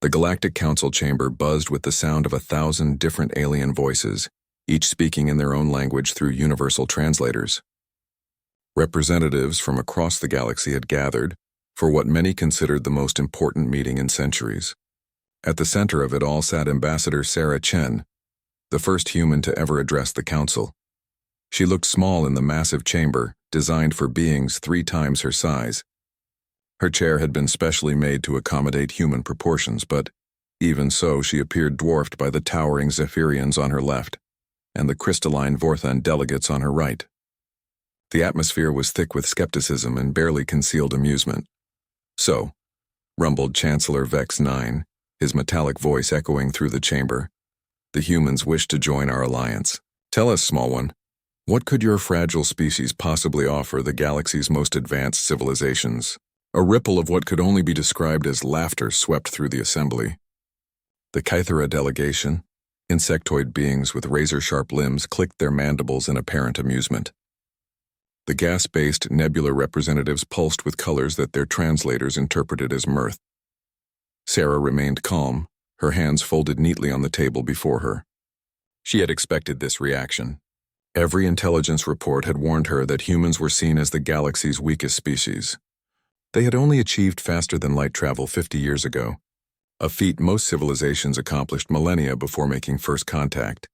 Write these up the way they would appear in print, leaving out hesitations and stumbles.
The Galactic Council chamber buzzed with the sound of 1,000 different alien voices, each speaking in their own language through universal translators. Representatives from across the galaxy had gathered for what many considered the most important meeting in centuries. At the center of it all sat Ambassador Sarah Chen, the first human to ever address the council. She looked small in the massive chamber, designed for beings 3 times her size. Her chair had been specially made to accommodate human proportions, but even so she appeared dwarfed by the towering Zephyrians on her left and the crystalline Vorthan delegates on her right. The atmosphere was thick with skepticism and barely concealed amusement. "So," rumbled Chancellor Vex 9, his metallic voice echoing through the chamber, "the humans wish to join our alliance. Tell us, small one, what could your fragile species possibly offer the galaxy's most advanced civilizations?" A ripple of what could only be described as laughter swept through the assembly. The Kythera delegation, insectoid beings with razor-sharp limbs, clicked their mandibles in apparent amusement. The gas-based nebula representatives pulsed with colors that their translators interpreted as mirth. Sarah remained calm, her hands folded neatly on the table before her. She had expected this reaction. Every intelligence report had warned her that humans were seen as the galaxy's weakest species. They had only achieved faster-than-light travel 50 years ago, a feat most civilizations accomplished millennia before making first contact.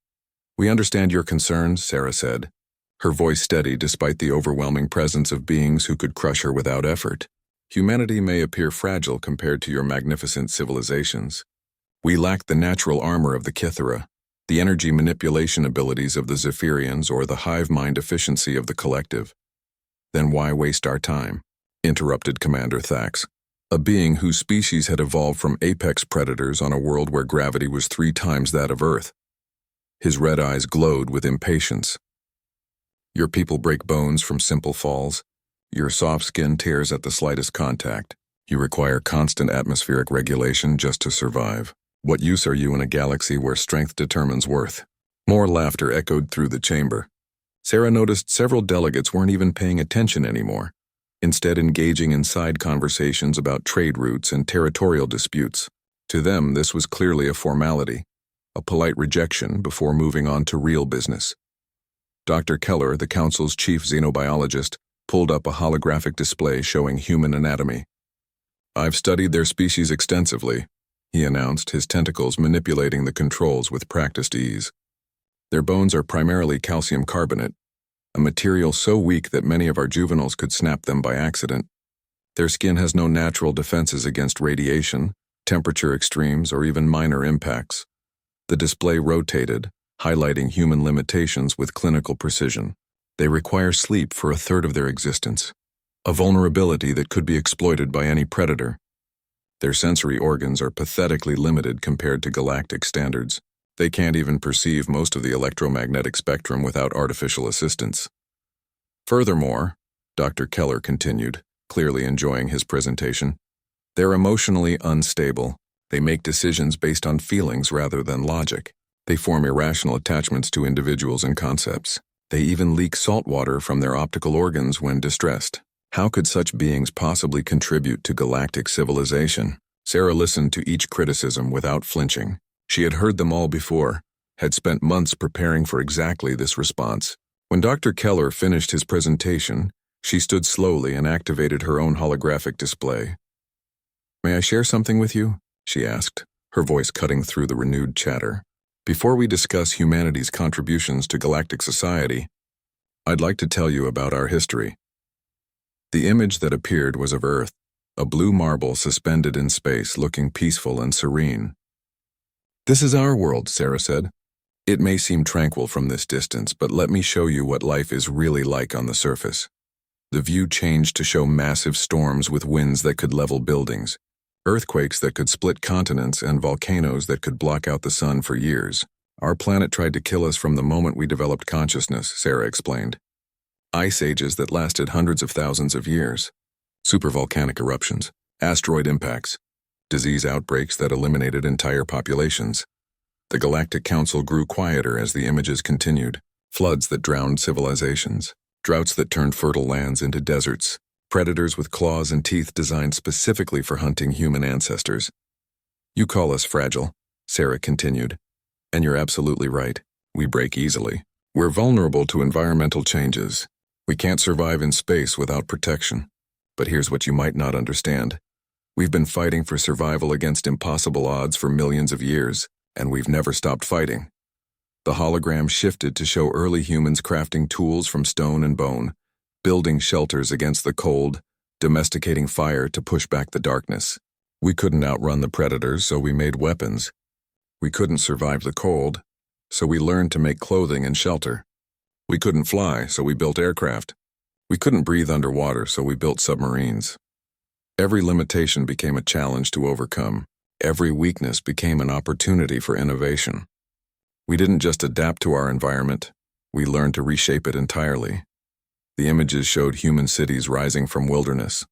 "We understand your concerns," Sarah said, her voice steady despite the overwhelming presence of beings who could crush her without effort. "Humanity may appear fragile compared to your magnificent civilizations. We lack the natural armor of the Kythera, the energy manipulation abilities of the Zephyrians, or the hive mind efficiency of the collective." "Then why waste our time?" interrupted Commander Thax, a being whose species had evolved from apex predators on a world where gravity was 3 times that of Earth. His red eyes glowed with impatience. "Your people break bones from simple falls. Your soft skin tears at the slightest contact. You require constant atmospheric regulation just to survive. What use are you in a galaxy where strength determines worth?" More laughter echoed through the chamber. Sarah noticed several delegates weren't even paying attention anymore, instead engaging in side conversations about trade routes and territorial disputes. To them, this was clearly a formality, a polite rejection before moving on to real business. Dr. Keller, the council's chief xenobiologist, pulled up a holographic display showing human anatomy. "I've studied their species extensively," he announced, his tentacles manipulating the controls with practiced ease. "Their bones are primarily calcium carbonate, a material so weak that many of our juveniles could snap them by accident. Their skin has no natural defenses against radiation, temperature extremes, or even minor impacts." The display rotated, highlighting human limitations with clinical precision. "They require sleep for 1/3 of their existence, a vulnerability that could be exploited by any predator. Their sensory organs are pathetically limited compared to galactic standards. They can't even perceive most of the electromagnetic spectrum without artificial assistance. Furthermore," Dr. Keller continued, clearly enjoying his presentation, "they're emotionally unstable. They make decisions based on feelings rather than logic. They form irrational attachments to individuals and concepts. They even leak salt water from their optical organs when distressed. How could such beings possibly contribute to galactic civilization?" Sarah listened to each criticism without flinching. She had heard them all before, had spent months preparing for exactly this response. When Dr. Keller finished his presentation, she stood slowly and activated her own holographic display. "May I share something with you?" she asked, her voice cutting through the renewed chatter. "Before we discuss humanity's contributions to galactic society, I'd like to tell you about our history." The image that appeared was of Earth, a blue marble suspended in space, looking peaceful and serene. "This is our world," Sarah said. "It may seem tranquil from this distance, but let me show you what life is really like on the surface." The view changed to show massive storms with winds that could level buildings, earthquakes that could split continents, and volcanoes that could block out the sun for years. "Our planet tried to kill us from the moment we developed consciousness," Sarah explained. "Ice ages that lasted hundreds of thousands of years, supervolcanic eruptions, asteroid impacts, disease outbreaks that eliminated entire populations. The Galactic Council grew quieter as the images continued. Floods that drowned civilizations, droughts that turned fertile lands into deserts, predators with claws and teeth designed specifically for hunting human ancestors. You call us fragile, Sarah continued. And you're absolutely right. We break easily. We're vulnerable to environmental changes. We can't survive in space without protection. But here's what you might not understand. We've been fighting for survival against impossible odds for millions of years, and we've never stopped fighting. The hologram shifted to show early humans crafting tools from stone and bone, building shelters against the cold, domesticating fire to push back the darkness. We couldn't outrun the predators, so we made weapons. We couldn't survive the cold, so we learned to make clothing and shelter. We couldn't fly, so we built aircraft. We couldn't breathe underwater, so we built submarines. Every limitation became a challenge to overcome. Every weakness became an opportunity for innovation. We didn't just adapt to our environment, we learned to reshape it entirely. The images showed human cities rising from wilderness,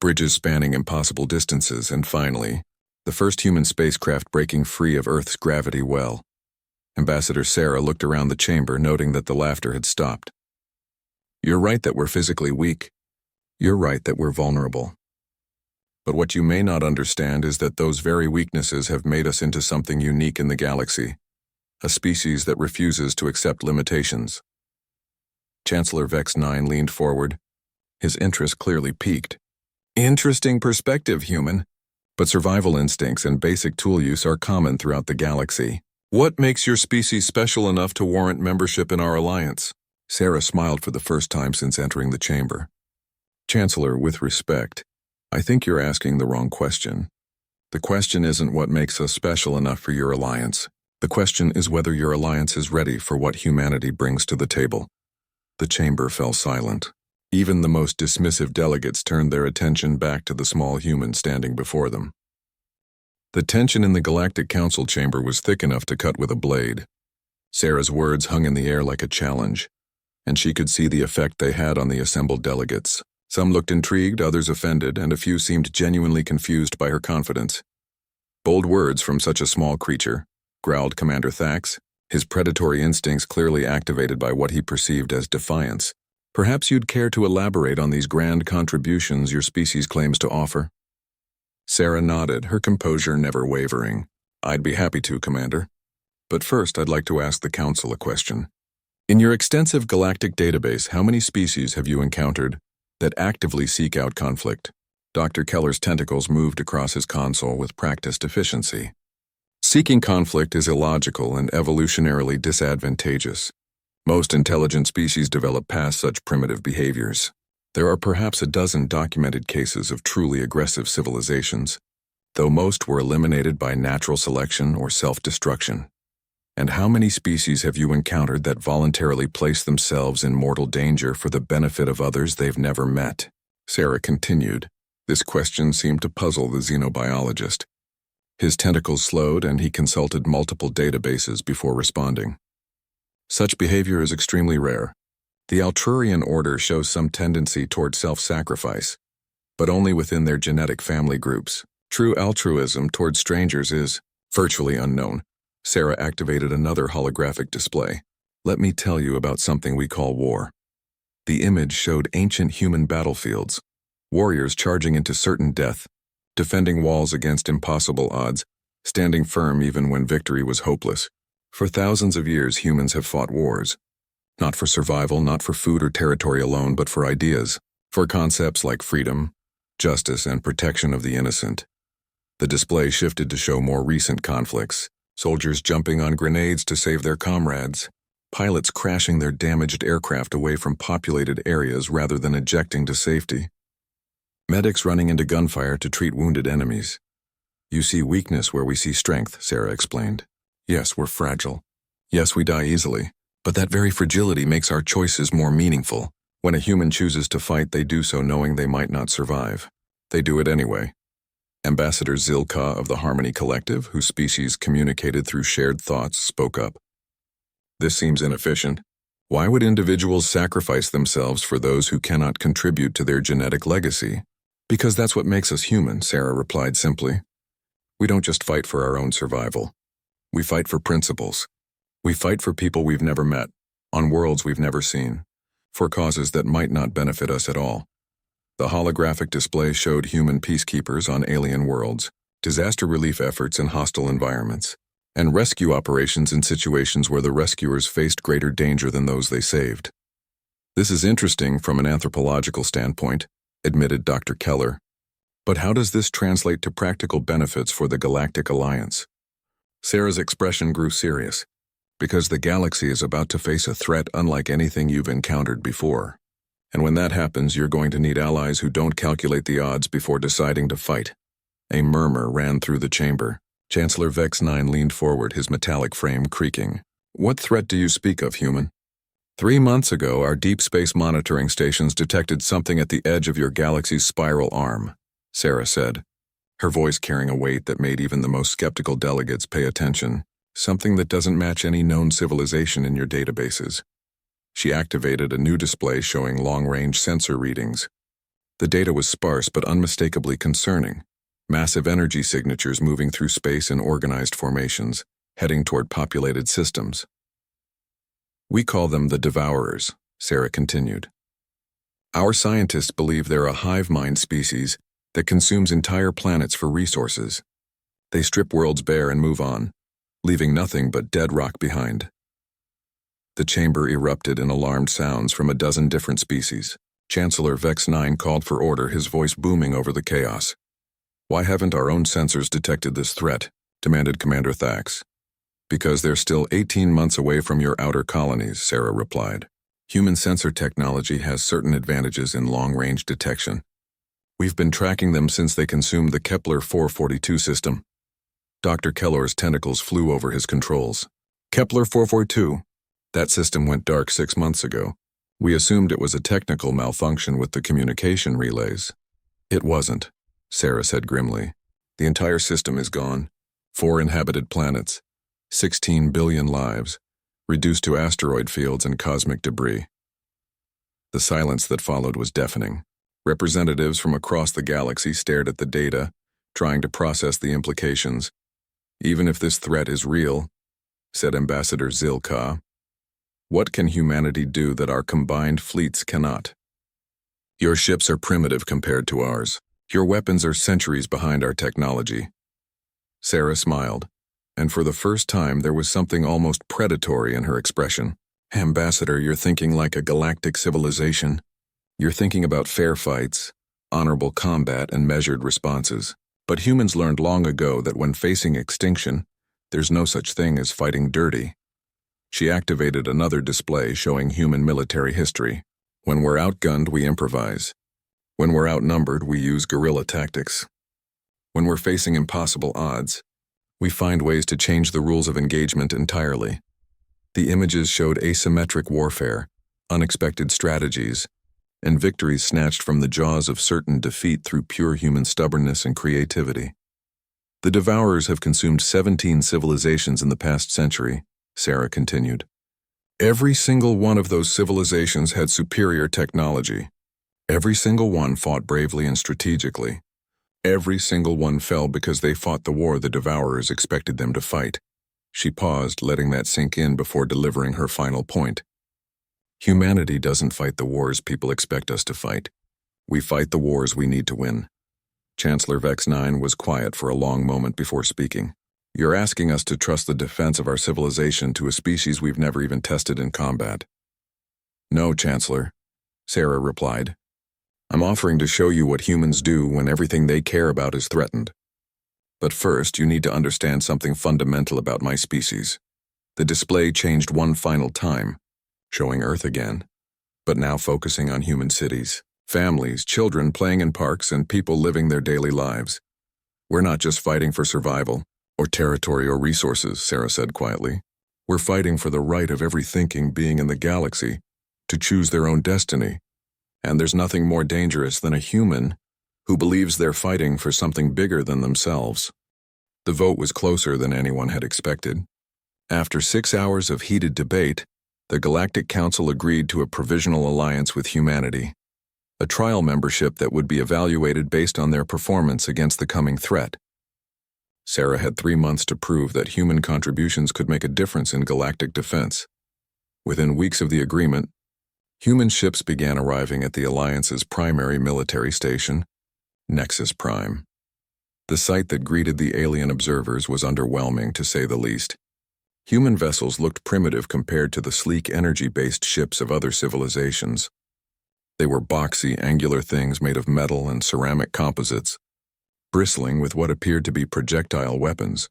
bridges spanning impossible distances, and finally, the first human spacecraft breaking free of Earth's gravity well. Ambassador Sarah looked around the chamber, noting that the laughter had stopped. You're right that we're physically weak. You're right that we're vulnerable. But what you may not understand is that those very weaknesses have made us into something unique in the galaxy, a species that refuses to accept limitations. Chancellor Vex 9 leaned forward, his interest clearly piqued. Interesting perspective, human. But survival instincts and basic tool use are common throughout the galaxy. What makes your species special enough to warrant membership in our alliance? Sarah smiled for the first time since entering the chamber. Chancellor, with respect, I think you're asking the wrong question. The question isn't what makes us special enough for your alliance. The question is whether your alliance is ready for what humanity brings to the table. The chamber fell silent. Even the most dismissive delegates turned their attention back to the small human standing before them. The tension in the Galactic Council chamber was thick enough to cut with a blade. Sarah's words hung in the air like a challenge, and she could see the effect they had on the assembled delegates. Some looked intrigued, others offended, and a few seemed genuinely confused by her confidence. Bold words from such a small creature, growled Commander Thax, his predatory instincts clearly activated by what he perceived as defiance. Perhaps you'd care to elaborate on these grand contributions your species claims to offer? Sarah nodded, her composure never wavering. I'd be happy to, Commander. But first, I'd like to ask the Council a question. In your extensive galactic database, how many species have you encountered that actively seek out conflict? Dr. Keller's tentacles moved across his console with practiced efficiency. Seeking conflict is illogical and evolutionarily disadvantageous. Most intelligent species develop past such primitive behaviors. There are perhaps a dozen documented cases of truly aggressive civilizations, though most were eliminated by natural selection or self-destruction. And how many species have you encountered that voluntarily place themselves in mortal danger for the benefit of others they've never met? Sarah continued. This question seemed to puzzle the xenobiologist. His tentacles slowed and he consulted multiple databases before responding. Such behavior is extremely rare. The Altrurian order shows some tendency toward self-sacrifice, but only within their genetic family groups. True altruism toward strangers is virtually unknown. Sarah activated another holographic display. Let me tell you about something we call war. The image showed ancient human battlefields, warriors charging into certain death, defending walls against impossible odds, standing firm even when victory was hopeless. For thousands of years, humans have fought wars. Not for survival, not for food or territory alone, but for ideas, for concepts like freedom, justice, and protection of the innocent. The display shifted to show more recent conflicts, soldiers jumping on grenades to save their comrades, pilots crashing their damaged aircraft away from populated areas rather than ejecting to safety, medics running into gunfire to treat wounded enemies. You see weakness where we see strength, Sarah explained. Yes, we're fragile. Yes, we die easily. But that very fragility makes our choices more meaningful. When a human chooses to fight, they do so knowing they might not survive. They do it anyway. Ambassador Zilka of the Harmony Collective, whose species communicated through shared thoughts, spoke up. This seems inefficient. Why would individuals sacrifice themselves for those who cannot contribute to their genetic legacy? Because that's what makes us human, Sarah replied simply. We don't just fight for our own survival. We fight for principles. We fight for people we've never met, on worlds we've never seen, for causes that might not benefit us at all. The holographic display showed human peacekeepers on alien worlds, disaster relief efforts in hostile environments, and rescue operations in situations where the rescuers faced greater danger than those they saved. This is interesting from an anthropological standpoint, admitted Dr. Keller. But how does this translate to practical benefits for the Galactic Alliance? Sarah's expression grew serious, because the galaxy is about to face a threat unlike anything you've encountered before. And when that happens, you're going to need allies who don't calculate the odds before deciding to fight. A murmur ran through the chamber. Chancellor Vex 9 leaned forward, his metallic frame creaking. What threat do you speak of, human? 3 months ago, our deep space monitoring stations detected something at the edge of your galaxy's spiral arm, Sarah said, her voice carrying a weight that made even the most skeptical delegates pay attention. Something that doesn't match any known civilization in your databases. She activated a new display showing long-range sensor readings. The data was sparse but unmistakably concerning. Massive energy signatures moving through space in organized formations, heading toward populated systems. We call them the Devourers, Sarah continued. Our scientists believe they're a hive mind species that consumes entire planets for resources. They strip worlds bare and move on, leaving nothing but dead rock behind. The chamber erupted in alarmed sounds from a dozen different species. Chancellor Vex 9 called for order, his voice booming over the chaos. Why haven't our own sensors detected this threat? Demanded Commander Thax. Because they're still 18 months away from your outer colonies, Sarah replied. Human sensor technology has certain advantages in long-range detection. We've been tracking them since they consumed the Kepler 442 system. Dr. Keller's tentacles flew over his controls. Kepler 442. That system went dark 6 months ago. We assumed it was a technical malfunction with the communication relays. It wasn't, Sarah said grimly. The entire system is gone. 4 inhabited planets. 16 billion lives, reduced to asteroid fields and cosmic debris. The silence that followed was deafening. Representatives from across the galaxy stared at the data, trying to process the implications. Even if this threat is real, said Ambassador Zilka, what can humanity do that our combined fleets cannot? Your ships are primitive compared to ours. Your weapons are centuries behind our technology. Sarah smiled, and for the first time there was something almost predatory in her expression. Ambassador, you're thinking like a galactic civilization. You're thinking about fair fights, honorable combat, and measured responses. But humans learned long ago that when facing extinction, there's no such thing as fighting dirty. She activated another display showing human military history. When we're outgunned, we improvise. When we're outnumbered, we use guerrilla tactics. When we're facing impossible odds, we find ways to change the rules of engagement entirely. The images showed asymmetric warfare, unexpected strategies, and victories snatched from the jaws of certain defeat through pure human stubbornness and creativity. The Devourers have consumed 17 civilizations in the past century, Sarah continued. Every single one of those civilizations had superior technology. Every single one fought bravely and strategically. Every single one fell because they fought the war the Devourers expected them to fight. She paused, letting that sink in before delivering her final point. Humanity doesn't fight the wars people expect us to fight. We fight the wars we need to win. Chancellor Vex 9 was quiet for a long moment before speaking. You're asking us to trust the defense of our civilization to a species we've never even tested in combat. No, Chancellor, Sarah replied. I'm offering to show you what humans do when everything they care about is threatened. But first, you need to understand something fundamental about my species. The display changed one final time, showing Earth again, but now focusing on human cities, families, children playing in parks, and people living their daily lives. We're not just fighting for survival, or territory or resources, Sarah said quietly. We're fighting for the right of every thinking being in the galaxy to choose their own destiny. And there's nothing more dangerous than a human who believes they're fighting for something bigger than themselves. The vote was closer than anyone had expected. After 6 hours of heated debate, the Galactic Council agreed to a provisional alliance with humanity, a trial membership that would be evaluated based on their performance against the coming threat. Sarah had 3 months to prove that human contributions could make a difference in galactic defense. Within weeks of the agreement, human ships began arriving at the Alliance's primary military station, Nexus Prime. The sight that greeted the alien observers was underwhelming, to say the least. Human vessels looked primitive compared to the sleek energy-based ships of other civilizations. They were boxy, angular things made of metal and ceramic composites, bristling with what appeared to be projectile weapons.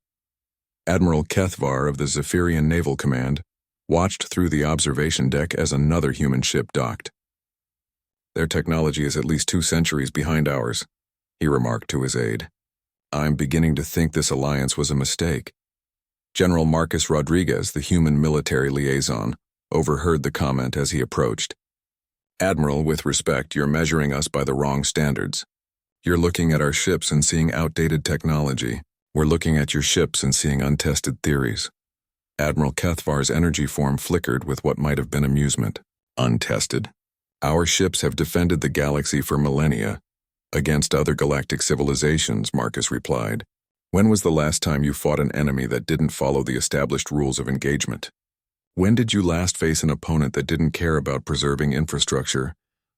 Admiral Kethvar of the Zephyrian Naval Command watched through the observation deck as another human ship docked. "Their technology is at least 2 centuries behind ours," he remarked to his aide. "I'm beginning to think this alliance was a mistake." General Marcus Rodriguez, the human military liaison, overheard the comment as he approached. "Admiral, with respect, you're measuring us by the wrong standards. You're looking at our ships and seeing outdated technology. We're looking at your ships and seeing untested theories." Admiral Kethvar's energy form flickered with what might have been amusement. "Untested? Our ships have defended the galaxy for millennia against other galactic civilizations," Marcus replied. "When was the last time you fought an enemy that didn't follow the established rules of engagement? When did you last face an opponent that didn't care about preserving infrastructure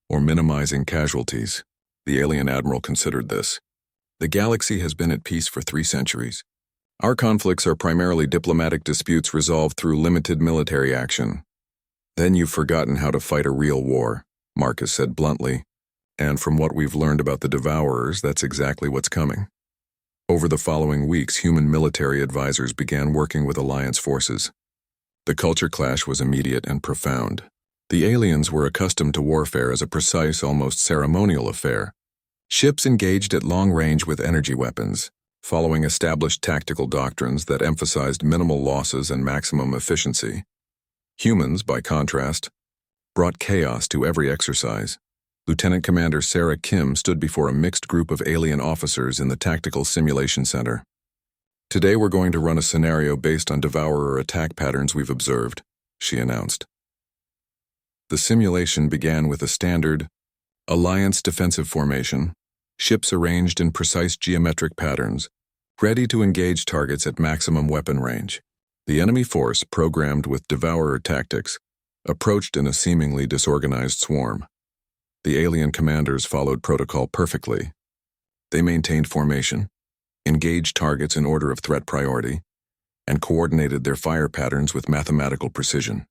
or minimizing casualties?" The alien admiral considered this. "The galaxy has been at peace for 3 centuries. Our conflicts are primarily diplomatic disputes resolved through limited military action." "Then you've forgotten how to fight a real war," Marcus said bluntly. "And from what we've learned about the Devourers, that's exactly what's coming." Over the following weeks, human military advisors began working with Alliance forces. The culture clash was immediate and profound. The aliens were accustomed to warfare as a precise, almost ceremonial affair. Ships engaged at long range with energy weapons, following established tactical doctrines that emphasized minimal losses and maximum efficiency. Humans, by contrast, brought chaos to every exercise. Lieutenant Commander Sarah Kim stood before a mixed group of alien officers in the Tactical Simulation Center. "Today we're going to run a scenario based on Devourer attack patterns we've observed," she announced. The simulation began with a standard Alliance defensive formation, ships arranged in precise geometric patterns, ready to engage targets at maximum weapon range. The enemy force, programmed with Devourer tactics, approached in a seemingly disorganized swarm. The alien commanders followed protocol perfectly. They maintained formation, engaged targets in order of threat priority, and coordinated their fire patterns with mathematical precision.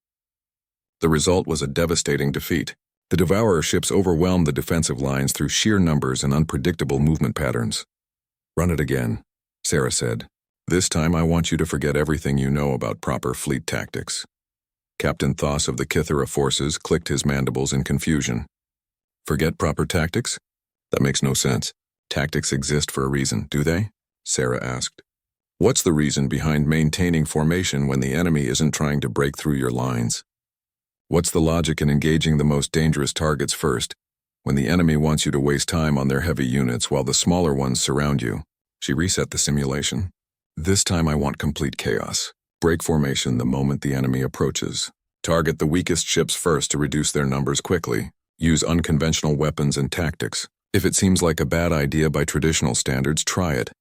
The result was a devastating defeat. The Devourer ships overwhelmed the defensive lines through sheer numbers and unpredictable movement patterns. "Run it again," Sarah said. "This time I want you to forget everything you know about proper fleet tactics." Captain Thoss of the Kithera forces clicked his mandibles in confusion. "Forget proper tactics? That makes no sense. Tactics exist for a reason, do they?" Sarah asked. "What's the reason behind maintaining formation when the enemy isn't trying to break through your lines? What's the logic in engaging the most dangerous targets first, when the enemy wants you to waste time on their heavy units while the smaller ones surround you?" She reset the simulation. "This time I want complete chaos. Break formation the moment the enemy approaches. Target the weakest ships first to reduce their numbers quickly. Use unconventional weapons and tactics. If it seems like a bad idea by traditional standards, try it."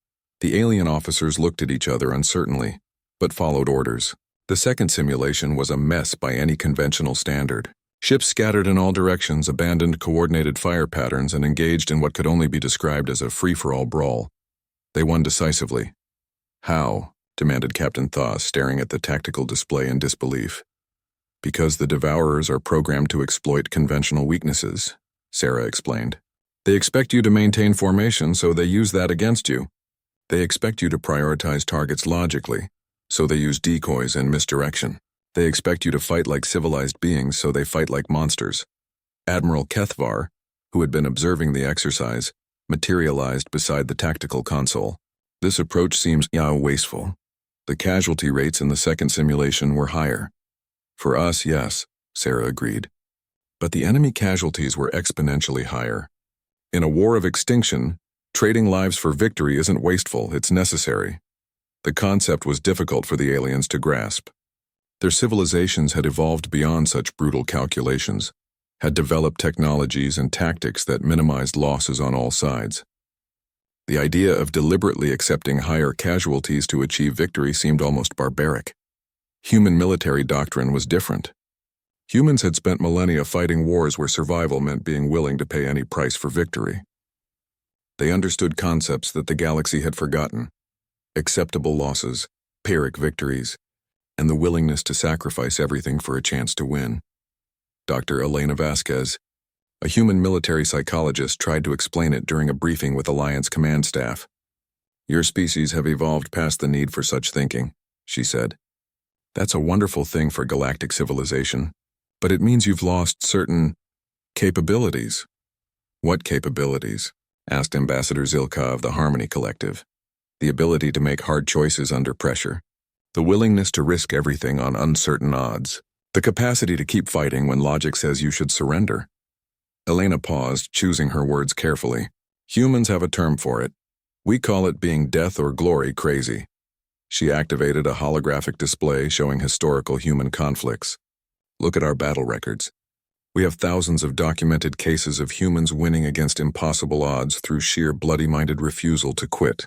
The alien officers looked at each other uncertainly, but followed orders. The second simulation was a mess by any conventional standard. Ships scattered in all directions, abandoned coordinated fire patterns, and engaged in what could only be described as a free-for-all brawl. They won decisively. "How?" demanded Captain Thoss, staring at the tactical display in disbelief. "Because the Devourers are programmed to exploit conventional weaknesses," Sarah explained. "They expect you to maintain formation, so they use that against you. They expect you to prioritize targets logically, so they use decoys and misdirection. They expect you to fight like civilized beings, so they fight like monsters." Admiral Kethvar, who had been observing the exercise, materialized beside the tactical console. "This approach seems wasteful. The casualty rates in the second simulation were higher." "For us, yes," Sarah agreed. "But the enemy casualties were exponentially higher. In a war of extinction, trading lives for victory isn't wasteful, it's necessary." The concept was difficult for the aliens to grasp. Their civilizations had evolved beyond such brutal calculations, had developed technologies and tactics that minimized losses on all sides. The idea of deliberately accepting higher casualties to achieve victory seemed almost barbaric. Human military doctrine was different. Humans had spent millennia fighting wars where survival meant being willing to pay any price for victory. They understood concepts that the galaxy had forgotten: acceptable losses, Pyrrhic victories, and the willingness to sacrifice everything for a chance to win. Dr. Elena Vasquez, a human military psychologist, tried to explain it during a briefing with Alliance command staff. "Your species have evolved past the need for such thinking," she said. "That's a wonderful thing for galactic civilization, but it means you've lost certain capabilities." "What capabilities?" asked Ambassador Zilka of the Harmony Collective. "The ability to make hard choices under pressure, the willingness to risk everything on uncertain odds, the capacity to keep fighting when logic says you should surrender." Elena paused, choosing her words carefully. "Humans have a term for it. We call it being death or glory crazy." She activated a holographic display showing historical human conflicts. "Look at our battle records. We have thousands of documented cases of humans winning against impossible odds through sheer bloody-minded refusal to quit.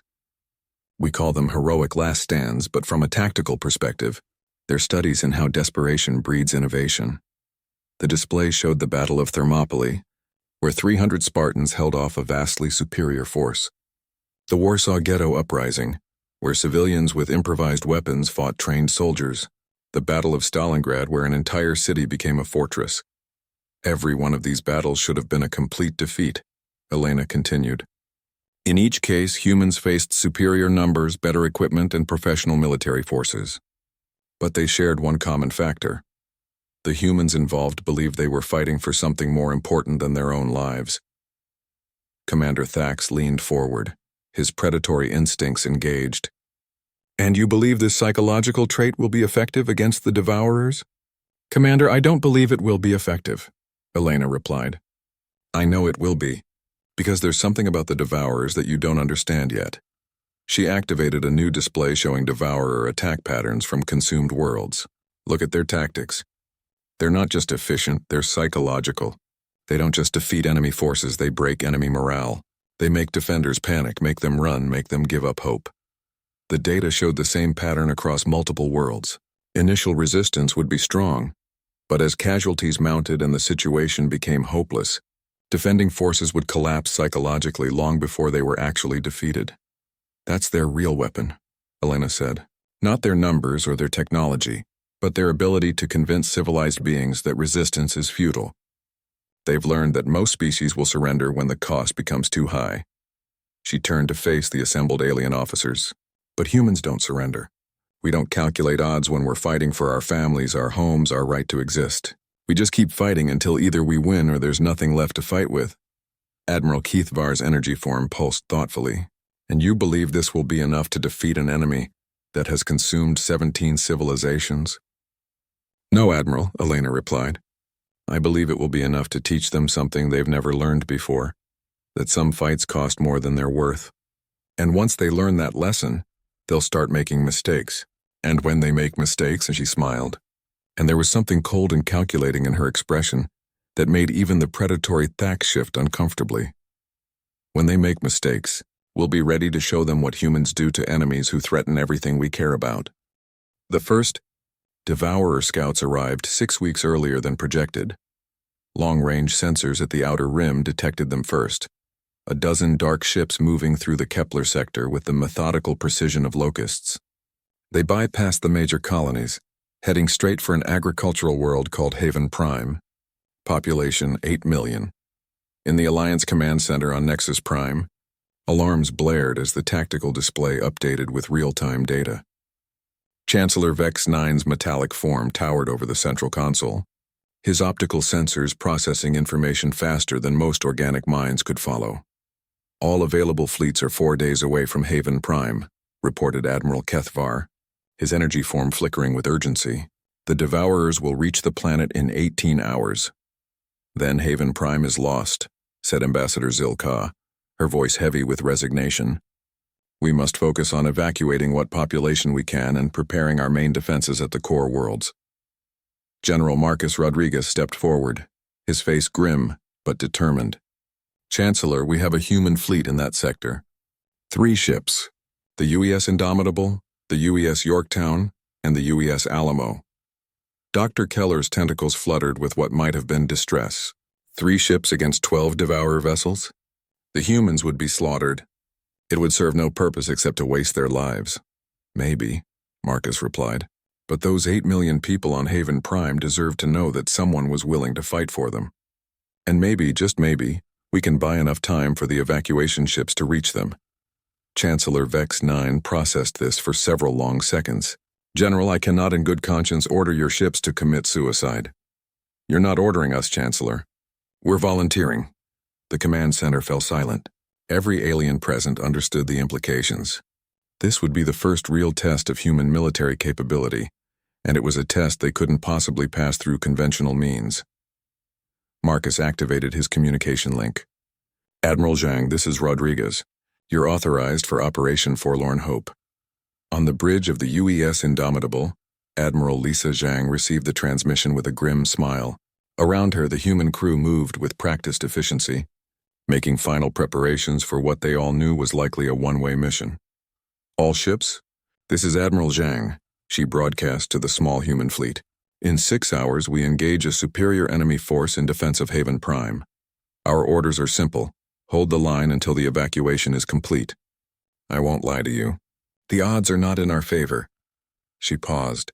We call them heroic last stands, but from a tactical perspective, they're studies in how desperation breeds innovation." The display showed the Battle of Thermopylae, where 300 Spartans held off a vastly superior force. The Warsaw Ghetto Uprising, where civilians with improvised weapons fought trained soldiers. The Battle of Stalingrad, where an entire city became a fortress. Every one of these battles should have been a complete defeat, Elena continued. In each case, humans faced superior numbers, better equipment, and professional military forces. But they shared one common factor. The humans involved believed they were fighting for something more important than their own lives. Commander Thax leaned forward, his predatory instincts engaged. "And you believe this psychological trait will be effective against the Devourers?" "Commander, I don't believe it will be effective," Elena replied. "I know it will be, because there's something about the Devourers that you don't understand yet." She activated a new display showing Devourer attack patterns from consumed worlds. "Look at their tactics. They're not just efficient, they're psychological. They don't just defeat enemy forces, they break enemy morale. They make defenders panic, make them run, make them give up hope." The data showed the same pattern across multiple worlds. Initial resistance would be strong, but as casualties mounted and the situation became hopeless, defending forces would collapse psychologically long before they were actually defeated. "That's their real weapon," Elena said. "Not their numbers or their technology, but their ability to convince civilized beings that resistance is futile. They've learned that most species will surrender when the cost becomes too high." She turned to face the assembled alien officers. "But humans don't surrender. We don't calculate odds when we're fighting for our families, our homes, our right to exist. We just keep fighting until either we win or there's nothing left to fight with." Admiral Keithvar's energy form pulsed thoughtfully. "And you believe this will be enough to defeat an enemy that has consumed 17 civilizations?" "No, Admiral," Elena replied. "I believe it will be enough to teach them something they've never learned before, that some fights cost more than they're worth. And once they learn that lesson, they'll start making mistakes. And when they make mistakes," and she smiled, and there was something cold and calculating in her expression that made even the predatory Thax shift uncomfortably. "When they make mistakes, we'll be ready to show them what humans do to enemies who threaten everything we care about." The first Devourer scouts arrived 6 weeks earlier than projected. Long-range sensors at the outer rim detected them first. A dozen dark ships moving through the Kepler sector with the methodical precision of locusts. They bypassed the major colonies, heading straight for an agricultural world called Haven Prime. Population 8 million. In the Alliance Command Center on Nexus Prime, alarms blared as the tactical display updated with real-time data. Chancellor Vex 9's metallic form towered over the central console, his optical sensors processing information faster than most organic minds could follow. "All available fleets are 4 days away from Haven Prime," reported Admiral Keithvar, his energy form flickering with urgency. "The Devourers will reach the planet in 18 hours. Then Haven Prime is lost," said Ambassador Zilka, her voice heavy with resignation. "We must focus on evacuating what population we can and preparing our main defenses at the core worlds." General Marcus Rodriguez stepped forward, his face grim but determined. "Chancellor, we have a human fleet in that sector. 3 ships, the UES Indomitable, the UES Yorktown, and the UES Alamo." Dr. Keller's tentacles fluttered with what might have been distress. 3 ships against 12 Devourer vessels? The humans would be slaughtered. It would serve no purpose except to waste their lives. Maybe, Marcus replied. But those 8 million people on Haven Prime deserve to know that someone was willing to fight for them. And maybe, just maybe, we can buy enough time for the evacuation ships to reach them. Chancellor Vex 9 processed this for several long seconds. General, I cannot in good conscience order your ships to commit suicide. You're not ordering us, Chancellor. We're volunteering. The command center fell silent. Every alien present understood the implications. This would be the first real test of human military capability, and it was a test they couldn't possibly pass through conventional means. Marcus activated his communication link. Admiral Zhang, this is Rodriguez. You're authorized for Operation Forlorn Hope. On the bridge of the UES Indomitable, Admiral Lisa Zhang received the transmission with a grim smile. Around her, the human crew moved with practiced efficiency, making final preparations for what they all knew was likely a one-way mission. All ships? This is Admiral Zhang, she broadcast to the small human fleet. In 6 hours, we engage a superior enemy force in defense of Haven Prime. Our orders are simple. Hold the line until the evacuation is complete. I won't lie to you. The odds are not in our favor. She paused,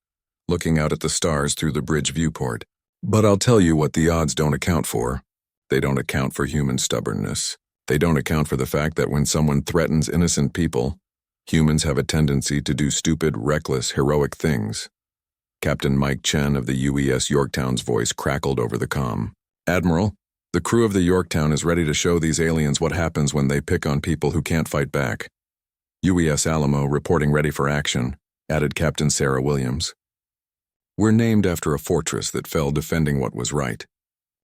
looking out at the stars through the bridge viewport. But I'll tell you what the odds don't account for. They don't account for human stubbornness. They don't account for the fact that when someone threatens innocent people, humans have a tendency to do stupid, reckless, heroic things. Captain Mike Chen of the UES Yorktown's voice crackled over the comm. Admiral, the crew of the Yorktown is ready to show these aliens what happens when they pick on people who can't fight back. UES Alamo reporting ready for action, added Captain Sarah Williams. We're named after a fortress that fell defending what was right.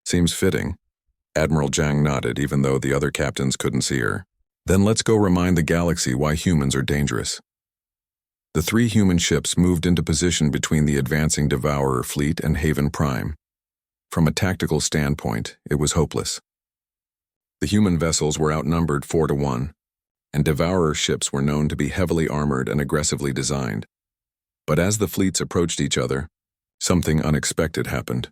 Seems fitting. Admiral Zhang nodded, even though the other captains couldn't see her. Then let's go remind the galaxy why humans are dangerous. The 3 human ships moved into position between the advancing Devourer fleet and Haven Prime. From a tactical standpoint, it was hopeless. The human vessels were outnumbered 4-1, and Devourer ships were known to be heavily armored and aggressively designed. But as the fleets approached each other, something unexpected happened.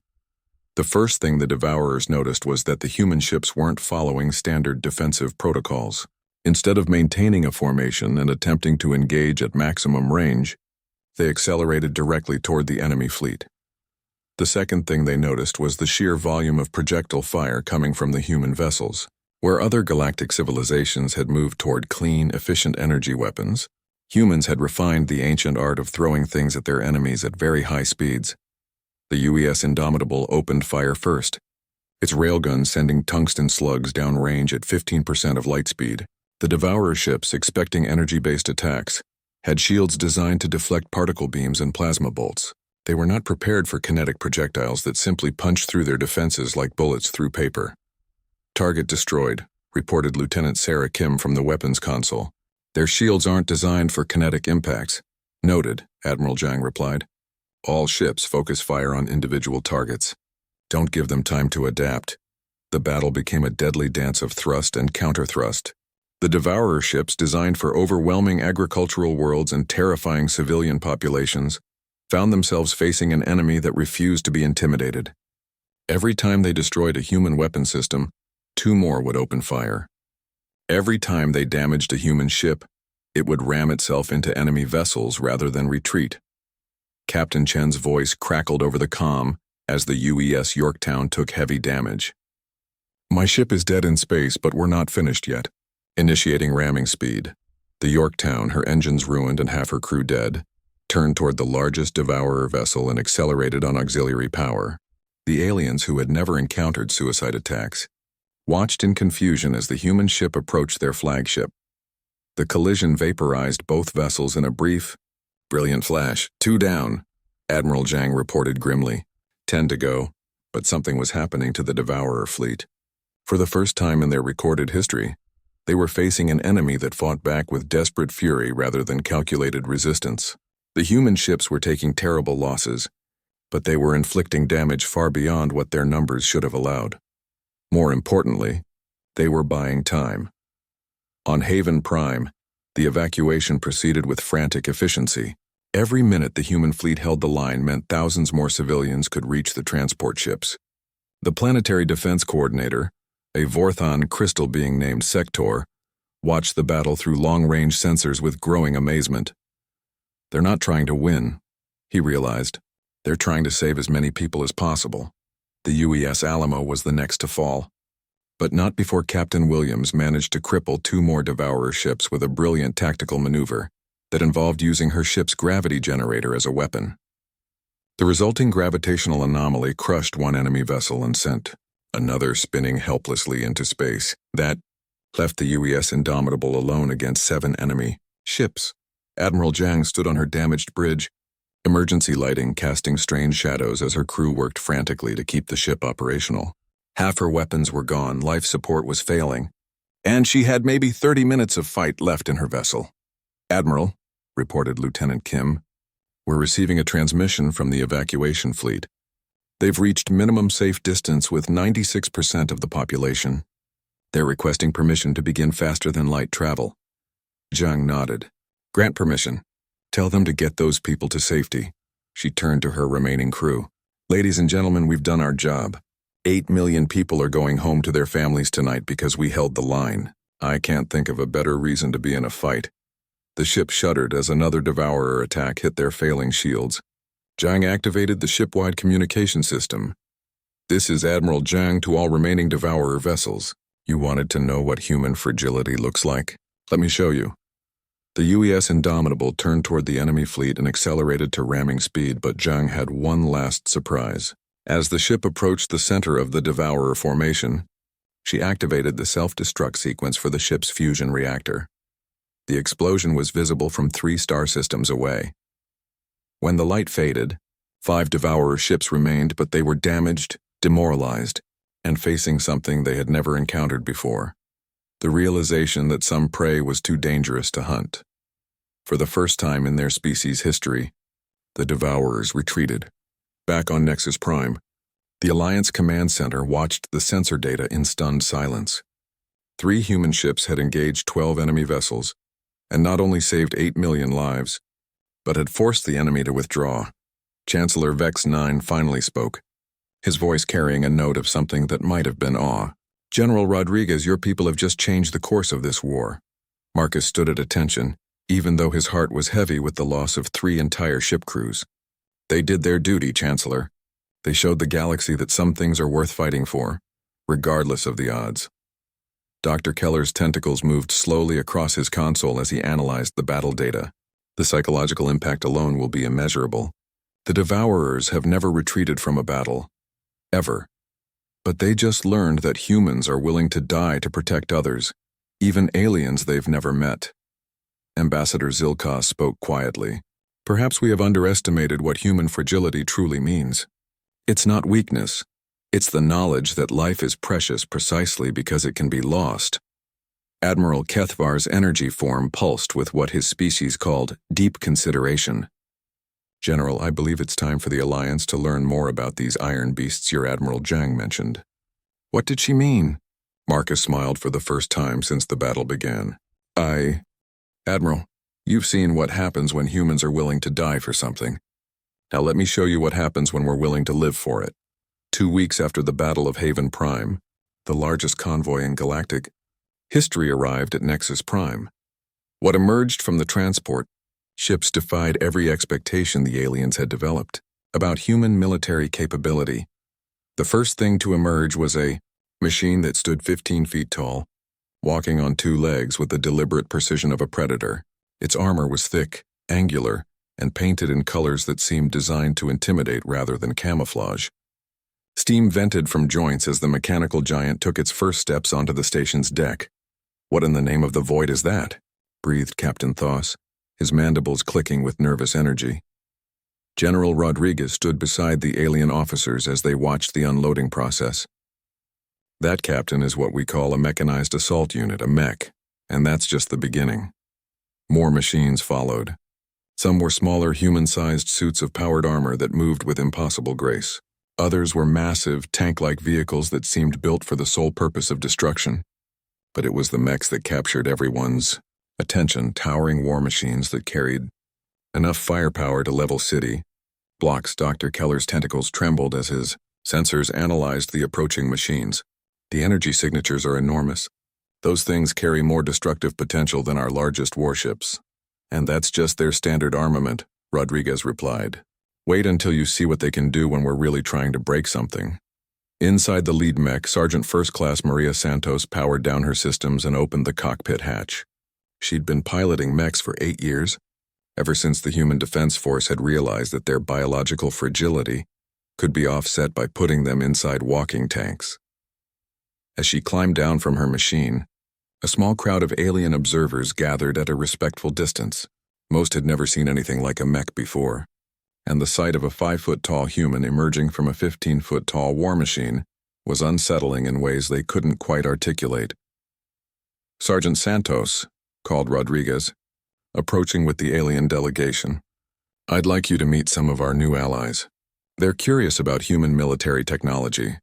The first thing the Devourers noticed was that the human ships weren't following standard defensive protocols. Instead of maintaining a formation and attempting to engage at maximum range, they accelerated directly toward the enemy fleet. The second thing they noticed was the sheer volume of projectile fire coming from the human vessels. Where other galactic civilizations had moved toward clean, efficient energy weapons, humans had refined the ancient art of throwing things at their enemies at very high speeds. The UES Indomitable opened fire first, its railguns sending tungsten slugs downrange at 15% of light speed. The Devourer ships, expecting energy-based attacks, had shields designed to deflect particle beams and plasma bolts. They were not prepared for kinetic projectiles that simply punched through their defenses like bullets through paper. Target destroyed, reported Lieutenant Sarah Kim from the weapons console. Their shields aren't designed for kinetic impacts. Noted, Admiral Zhang replied. All ships focus fire on individual targets. Don't give them time to adapt. The battle became a deadly dance of thrust and counter-thrust. The Devourer ships, designed for overwhelming agricultural worlds and terrifying civilian populations, found themselves facing an enemy that refused to be intimidated. Every time they destroyed a human weapon system, 2 more would open fire. Every time they damaged a human ship, it would ram itself into enemy vessels rather than retreat. Captain Chen's voice crackled over the comm as the UES Yorktown took heavy damage. My ship is dead in space, but we're not finished yet. Initiating ramming speed. The Yorktown, her engines ruined and half her crew dead, turned toward the largest Devourer vessel and accelerated on auxiliary power. The aliens, who had never encountered suicide attacks, watched in confusion as the human ship approached their flagship. The collision vaporized both vessels in a brief, brilliant flash. 2 down, Admiral Zhang reported grimly. 10 to go, but something was happening to the Devourer fleet. For the first time in their recorded history, they were facing an enemy that fought back with desperate fury rather than calculated resistance. The human ships were taking terrible losses, but they were inflicting damage far beyond what their numbers should have allowed. More importantly, they were buying time. On Haven Prime, the evacuation proceeded with frantic efficiency. Every minute the human fleet held the line meant thousands more civilians could reach the transport ships. The Planetary Defense Coordinator, a Vorthon crystal being named Sector, watched the battle through long-range sensors with growing amazement. They're not trying to win, he realized. They're trying to save as many people as possible. The UES Alamo was the next to fall. But not before Captain Williams managed to cripple 2 more Devourer ships with a brilliant tactical maneuver that involved using her ship's gravity generator as a weapon. The resulting gravitational anomaly crushed one enemy vessel and sent another spinning helplessly into space. That left the UES Indomitable alone against 7 enemy ships. Admiral Zhang stood on her damaged bridge, emergency lighting casting strange shadows as her crew worked frantically to keep the ship operational. Half her weapons were gone, life support was failing, and she had maybe 30 minutes of fight left in her vessel. "Admiral," reported Lieutenant Kim, "we're receiving a transmission from the evacuation fleet. They've reached minimum safe distance with 96% of the population. They're requesting permission to begin faster-than-light travel." Zhang nodded. "Grant permission. Tell them to get those people to safety." She turned to her remaining crew. "Ladies and gentlemen, we've done our job. 8 million people are going home to their families tonight because we held the line. I can't think of a better reason to be in a fight." The ship shuddered as another Devourer attack hit their failing shields. Zhang activated the ship-wide communication system. "This is Admiral Zhang to all remaining Devourer vessels. You wanted to know what human fragility looks like? Let me show you." The UES Indomitable turned toward the enemy fleet and accelerated to ramming speed, but Zhang had one last surprise. As the ship approached the center of the Devourer formation, she activated the self-destruct sequence for the ship's fusion reactor. The explosion was visible from 3 star systems away. When the light faded, 5 Devourer ships remained, but they were damaged, demoralized, and facing something they had never encountered before: the realization that some prey was too dangerous to hunt. For the first time in their species' history, the Devourers retreated. Back on Nexus Prime, the Alliance Command Center watched the sensor data in stunned silence. 3 human ships had engaged 12 enemy vessels, and not only saved 8 million lives, but had forced the enemy to withdraw. Chancellor Vex 9 finally spoke, his voice carrying a note of something that might have been awe. "General Rodriguez, your people have just changed the course of this war." Marcus stood at attention, even though his heart was heavy with the loss of 3 entire ship crews. "They did their duty, Chancellor. They showed the galaxy that some things are worth fighting for, regardless of the odds." Dr. Keller's tentacles moved slowly across his console as he analyzed the battle data. The psychological impact alone will be immeasurable. The Devourers have never retreated from a battle, ever. But they just learned that humans are willing to die to protect others, even aliens they've never met. Ambassador Zilka spoke quietly. "Perhaps we have underestimated what human fragility truly means. It's not weakness. It's the knowledge that life is precious precisely because it can be lost." Admiral Kethvar's energy form pulsed with what his species called deep consideration. "General, I believe it's time for the Alliance to learn more about these iron beasts your Admiral Zhang mentioned." "What did she mean?" Marcus smiled for the first time since the battle began. Admiral, you've seen what happens when humans are willing to die for something. Now let me show you what happens when we're willing to live for it." 2 weeks after the Battle of Haven Prime, the largest convoy in Galactic history arrived at Nexus Prime. What emerged from the transport ships defied every expectation the aliens had developed about human military capability. The first thing to emerge was a machine that stood 15 feet tall, walking on 2 legs with the deliberate precision of a predator. Its armor was thick, angular, and painted in colors that seemed designed to intimidate rather than camouflage. Steam vented from joints as the mechanical giant took its first steps onto the station's deck. "What in the name of the void is that?" breathed Captain Thoss, his mandibles clicking with nervous energy. General Rodriguez stood beside the alien officers as they watched the unloading process. "That, Captain, is what we call a mechanized assault unit, a mech, and that's just the beginning." More machines followed. Some were smaller human-sized suits of powered armor that moved with impossible grace. Others were massive, tank-like vehicles that seemed built for the sole purpose of destruction. But it was the mechs that captured everyone's attention, towering war machines that carried enough firepower to level city blocks. Dr. Keller's tentacles trembled as his sensors analyzed the approaching machines. The energy signatures are enormous. Those things carry more destructive potential than our largest warships. And that's just their standard armament, Rodriguez replied. Wait until you see what they can do when we're really trying to break something. Inside the lead mech, Sergeant First Class Maria Santos powered down her systems and opened the cockpit hatch. She'd been piloting mechs for 8 years, ever since the Human Defense Force had realized that their biological fragility could be offset by putting them inside walking tanks. As she climbed down from her machine, a small crowd of alien observers gathered at a respectful distance. Most had never seen anything like a mech before, and the sight of a 5-foot-tall human emerging from a 15-foot-tall war machine was unsettling in ways they couldn't quite articulate. Sergeant Santos, called Rodriguez, approaching with the alien delegation. I'd like you to meet some of our new allies. They're curious about human military technology.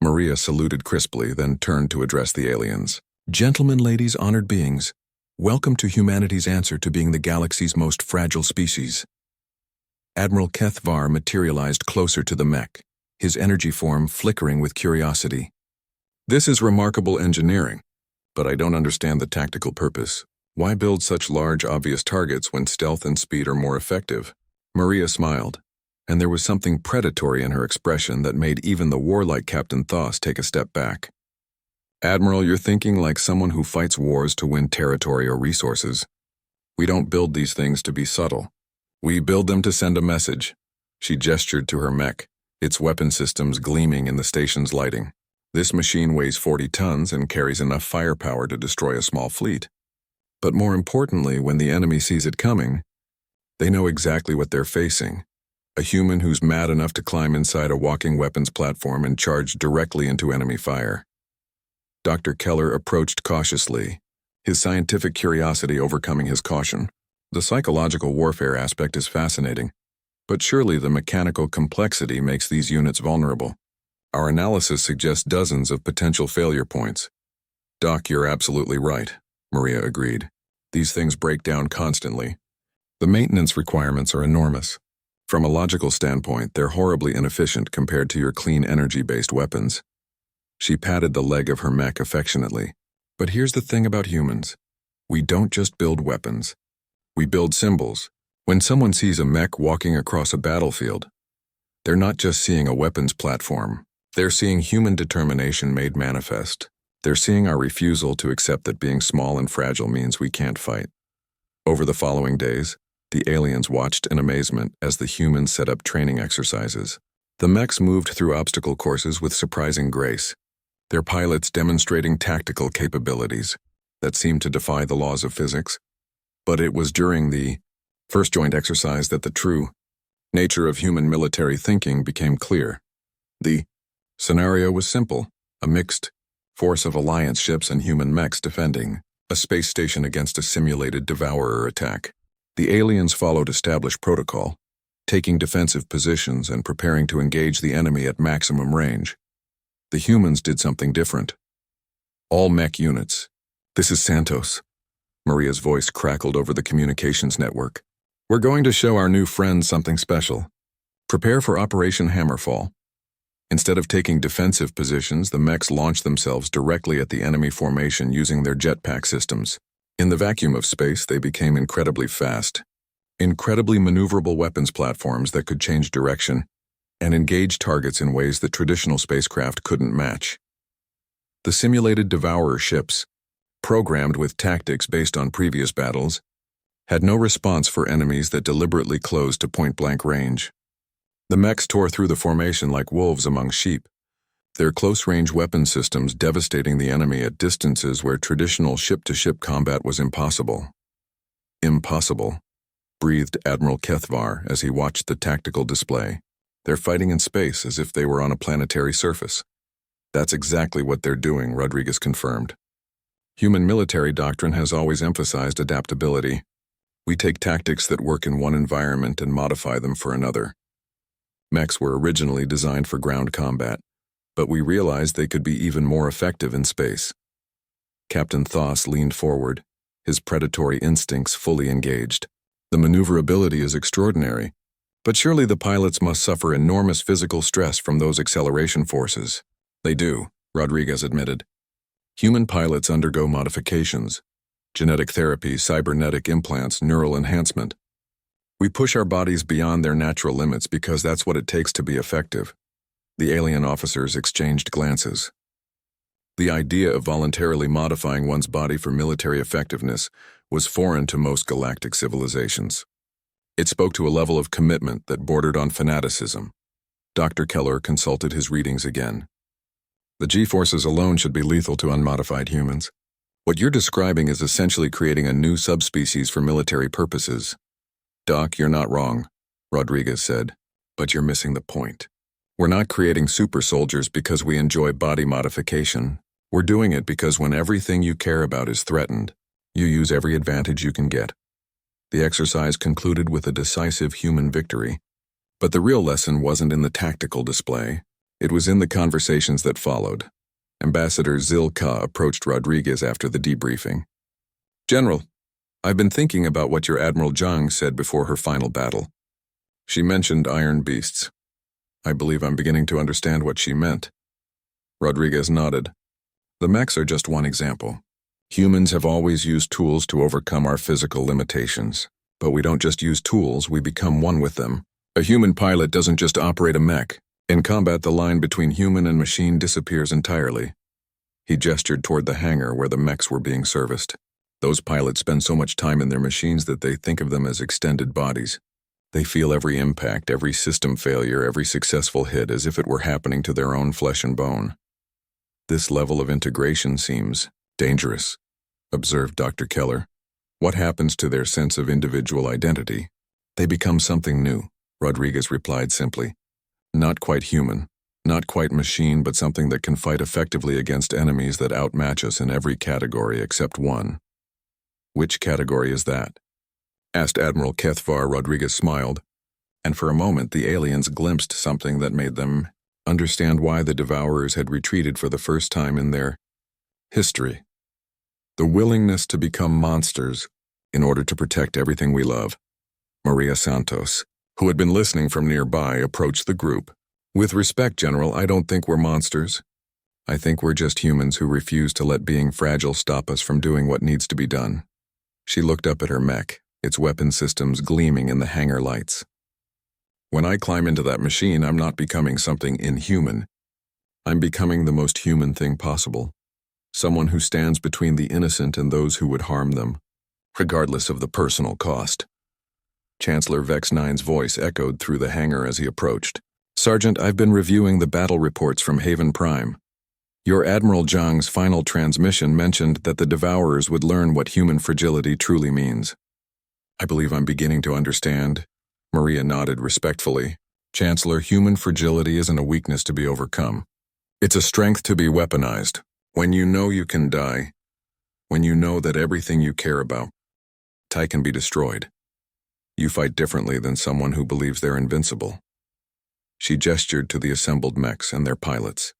Maria saluted crisply, then turned to address the aliens. Gentlemen, ladies, honored beings, welcome to humanity's answer to being the galaxy's most fragile species. Admiral Kethvar materialized closer to the mech, his energy form flickering with curiosity. This is remarkable engineering, but I don't understand the tactical purpose. Why build such large, obvious targets when stealth and speed are more effective? Maria smiled, and there was something predatory in her expression that made even the warlike Captain Thos take a step back. Admiral, you're thinking like someone who fights wars to win territory or resources. We don't build these things to be subtle. We build them to send a message. She gestured to her mech, its weapon systems gleaming in the station's lighting. This machine weighs 40 tons and carries enough firepower to destroy a small fleet. But more importantly, when the enemy sees it coming, they know exactly what they're facing. A human who's mad enough to climb inside a walking weapons platform and charge directly into enemy fire. Dr. Keller approached cautiously, his scientific curiosity overcoming his caution. The psychological warfare aspect is fascinating, but surely the mechanical complexity makes these units vulnerable. Our analysis suggests dozens of potential failure points. Doc, you're absolutely right, Maria agreed. These things break down constantly. The maintenance requirements are enormous. From a logical standpoint, they're horribly inefficient compared to your clean energy-based weapons. She patted the leg of her mech affectionately. But here's the thing about humans. We don't just build weapons. We build symbols. When someone sees a mech walking across a battlefield, they're not just seeing a weapons platform. They're seeing human determination made manifest. They're seeing our refusal to accept that being small and fragile means we can't fight. Over the following days, the aliens watched in amazement as the humans set up training exercises. The mechs moved through obstacle courses with surprising grace, their pilots demonstrating tactical capabilities that seemed to defy the laws of physics. But it was during the first joint exercise that the true nature of human military thinking became clear. The scenario was simple, a mixed force of alliance ships and human mechs defending a space station against a simulated devourer attack. The aliens followed established protocol, taking defensive positions and preparing to engage the enemy at maximum range. The humans did something different. All mech units. This is Santos. Maria's voice crackled over the communications network. We're going to show our new friends something special. Prepare for Operation Hammerfall. Instead of taking defensive positions, the mechs launched themselves directly at the enemy formation using their jetpack systems. In the vacuum of space, they became incredibly fast. Incredibly maneuverable weapons platforms that could change direction and engage targets in ways that traditional spacecraft couldn't match. The simulated devourer ships, programmed with tactics based on previous battles, had no response for enemies that deliberately closed to point-blank range. The mechs tore through the formation like wolves among sheep, their close-range weapon systems devastating the enemy at distances where traditional ship-to-ship combat was impossible. Impossible, breathed Admiral Kethvar as he watched the tactical display. They're fighting in space as if they were on a planetary surface. That's exactly what they're doing, Rodriguez confirmed. Human military doctrine has always emphasized adaptability. We take tactics that work in one environment and modify them for another. Mechs were originally designed for ground combat, but we realized they could be even more effective in space. Captain Thos leaned forward, his predatory instincts fully engaged. The maneuverability is extraordinary, but surely the pilots must suffer enormous physical stress from those acceleration forces. They do, Rodriguez admitted. Human pilots undergo modifications, genetic therapy, cybernetic implants, neural enhancement. We push our bodies beyond their natural limits because that's what it takes to be effective. The alien officers exchanged glances. The idea of voluntarily modifying one's body for military effectiveness was foreign to most galactic civilizations. It spoke to a level of commitment that bordered on fanaticism. Dr. Keller consulted his readings again. The G-forces alone should be lethal to unmodified humans. What you're describing is essentially creating a new subspecies for military purposes. Doc, you're not wrong, Rodriguez said, but you're missing the point. We're not creating super soldiers because we enjoy body modification. We're doing it because when everything you care about is threatened, you use every advantage you can get. The exercise concluded with a decisive human victory. But the real lesson wasn't in the tactical display. It was in the conversations that followed. Ambassador Zil-Ka approached Rodriguez after the debriefing. General, I've been thinking about what your Admiral Zhang said before her final battle. She mentioned iron beasts. I believe I'm beginning to understand what she meant. Rodriguez nodded. The mechs are just one example. Humans have always used tools to overcome our physical limitations. But we don't just use tools, we become one with them. A human pilot doesn't just operate a mech. In combat, the line between human and machine disappears entirely. He gestured toward the hangar where the mechs were being serviced. Those pilots spend so much time in their machines that they think of them as extended bodies. They feel every impact, every system failure, every successful hit as if it were happening to their own flesh and bone. This level of integration seems dangerous, observed Dr. Keller. What happens to their sense of individual identity? They become something new, Rodriguez replied simply. Not quite human, not quite machine, but something that can fight effectively against enemies that outmatch us in every category except one. Which category is that? Asked Admiral Kethvar. Rodriguez smiled, and for a moment the aliens glimpsed something that made them understand why the Devourers had retreated for the first time in their history. The willingness to become monsters in order to protect everything we love. Maria Santos, who had been listening from nearby, approached the group. With respect, General, I don't think we're monsters. I think we're just humans who refuse to let being fragile stop us from doing what needs to be done. She looked up at her mech, its weapon systems gleaming in the hangar lights. When I climb into that machine, I'm not becoming something inhuman. I'm becoming the most human thing possible. Someone who stands between the innocent and those who would harm them, regardless of the personal cost. Chancellor Vex 9's voice echoed through the hangar as he approached. Sergeant, I've been reviewing the battle reports from Haven Prime. Your Admiral Zhang's final transmission mentioned that the Devourers would learn what human fragility truly means. I believe I'm beginning to understand. Maria nodded respectfully. Chancellor, human fragility isn't a weakness to be overcome. It's a strength to be weaponized. When you know you can die, when you know that everything you care about can be destroyed, you fight differently than someone who believes they're invincible. She gestured to the assembled mechs and their pilots.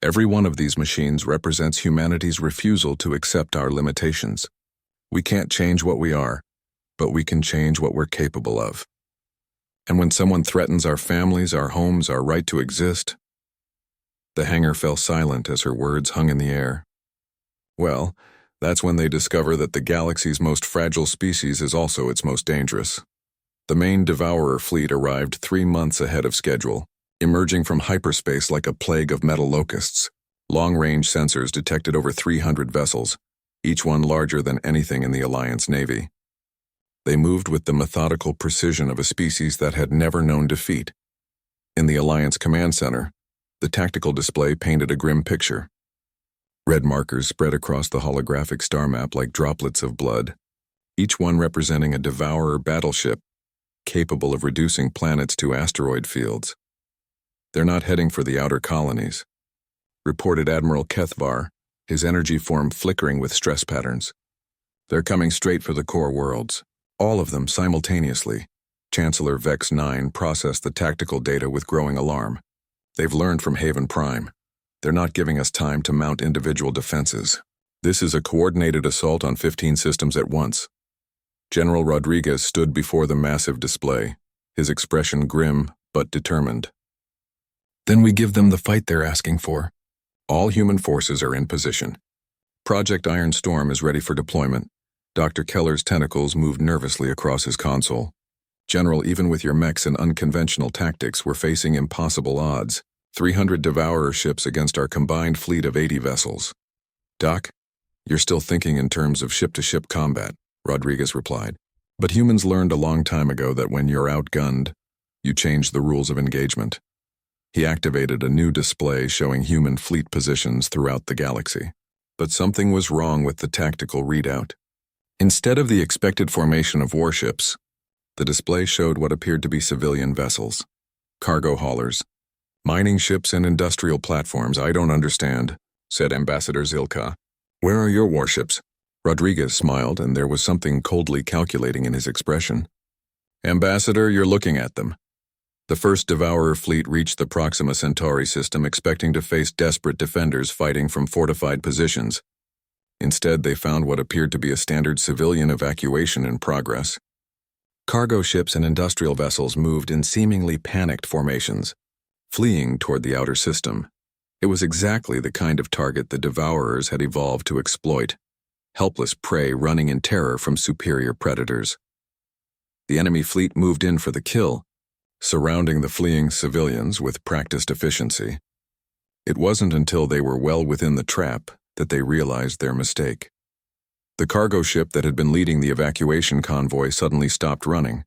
Every one of these machines represents humanity's refusal to accept our limitations. We can't change what we are, but we can change what we're capable of. And when someone threatens our families, our homes, our right to exist— The hangar fell silent as her words hung in the air. Well, that's when they discover that the galaxy's most fragile species is also its most dangerous. The main Devourer fleet arrived 3 months ahead of schedule, emerging from hyperspace like a plague of metal locusts. Long-range sensors detected over 300 vessels, each one larger than anything in the Alliance Navy. They moved with the methodical precision of a species that had never known defeat. In the Alliance Command Center, the tactical display painted a grim picture. Red markers spread across the holographic star map like droplets of blood, each one representing a Devourer battleship capable of reducing planets to asteroid fields. They're not heading for the outer colonies, reported Admiral Kethvar, his energy form flickering with stress patterns. They're coming straight for the core worlds, all of them simultaneously. Chancellor Vex 9 processed the tactical data with growing alarm. They've learned from Haven Prime. They're not giving us time to mount individual defenses. This is a coordinated assault on 15 systems at once. General Rodriguez stood before the massive display, his expression grim but determined. Then we give them the fight they're asking for. All human forces are in position. Project Iron Storm is ready for deployment. Dr. Keller's tentacles moved nervously across his console. General, even with your mechs and unconventional tactics, we're facing impossible odds. 300 Devourer ships against our combined fleet of 80 vessels. Doc, you're still thinking in terms of ship-to-ship combat, Rodriguez replied. But humans learned a long time ago that when you're outgunned, you change the rules of engagement. He activated a new display showing human fleet positions throughout the galaxy. But something was wrong with the tactical readout. Instead of the expected formation of warships, the display showed what appeared to be civilian vessels, cargo haulers, mining ships and industrial platforms. I don't understand, said Ambassador Zilka. Where are your warships? Rodriguez smiled, and there was something coldly calculating in his expression. Ambassador, you're looking at them. The first Devourer fleet reached the Proxima Centauri system expecting to face desperate defenders fighting from fortified positions. Instead, they found what appeared to be a standard civilian evacuation in progress. Cargo ships and industrial vessels moved in seemingly panicked formations, fleeing toward the outer system. It was exactly the kind of target the Devourers had evolved to exploit, helpless prey running in terror from superior predators. The enemy fleet moved in for the kill, surrounding the fleeing civilians with practiced efficiency. It wasn't until they were well within the trap that they realized their mistake. The cargo ship that had been leading the evacuation convoy suddenly stopped running.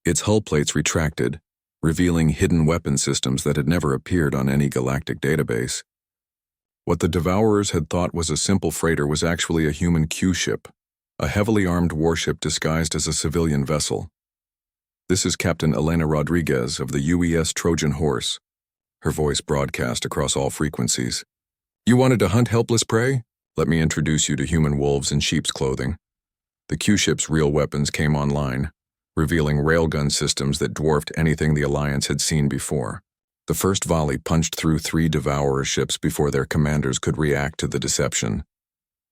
Its hull plates retracted, revealing hidden weapon systems that had never appeared on any galactic database. What the Devourers had thought was a simple freighter was actually a human Q ship, a heavily armed warship disguised as a civilian vessel. This is Captain Elena Rodriguez of the UES Trojan Horse. Her voice broadcast across all frequencies. You wanted to hunt helpless prey? Let me introduce you to human wolves in sheep's clothing. The Q-ship's real weapons came online, revealing railgun systems that dwarfed anything the Alliance had seen before. The first volley punched through 3 Devourer ships before their commanders could react to the deception.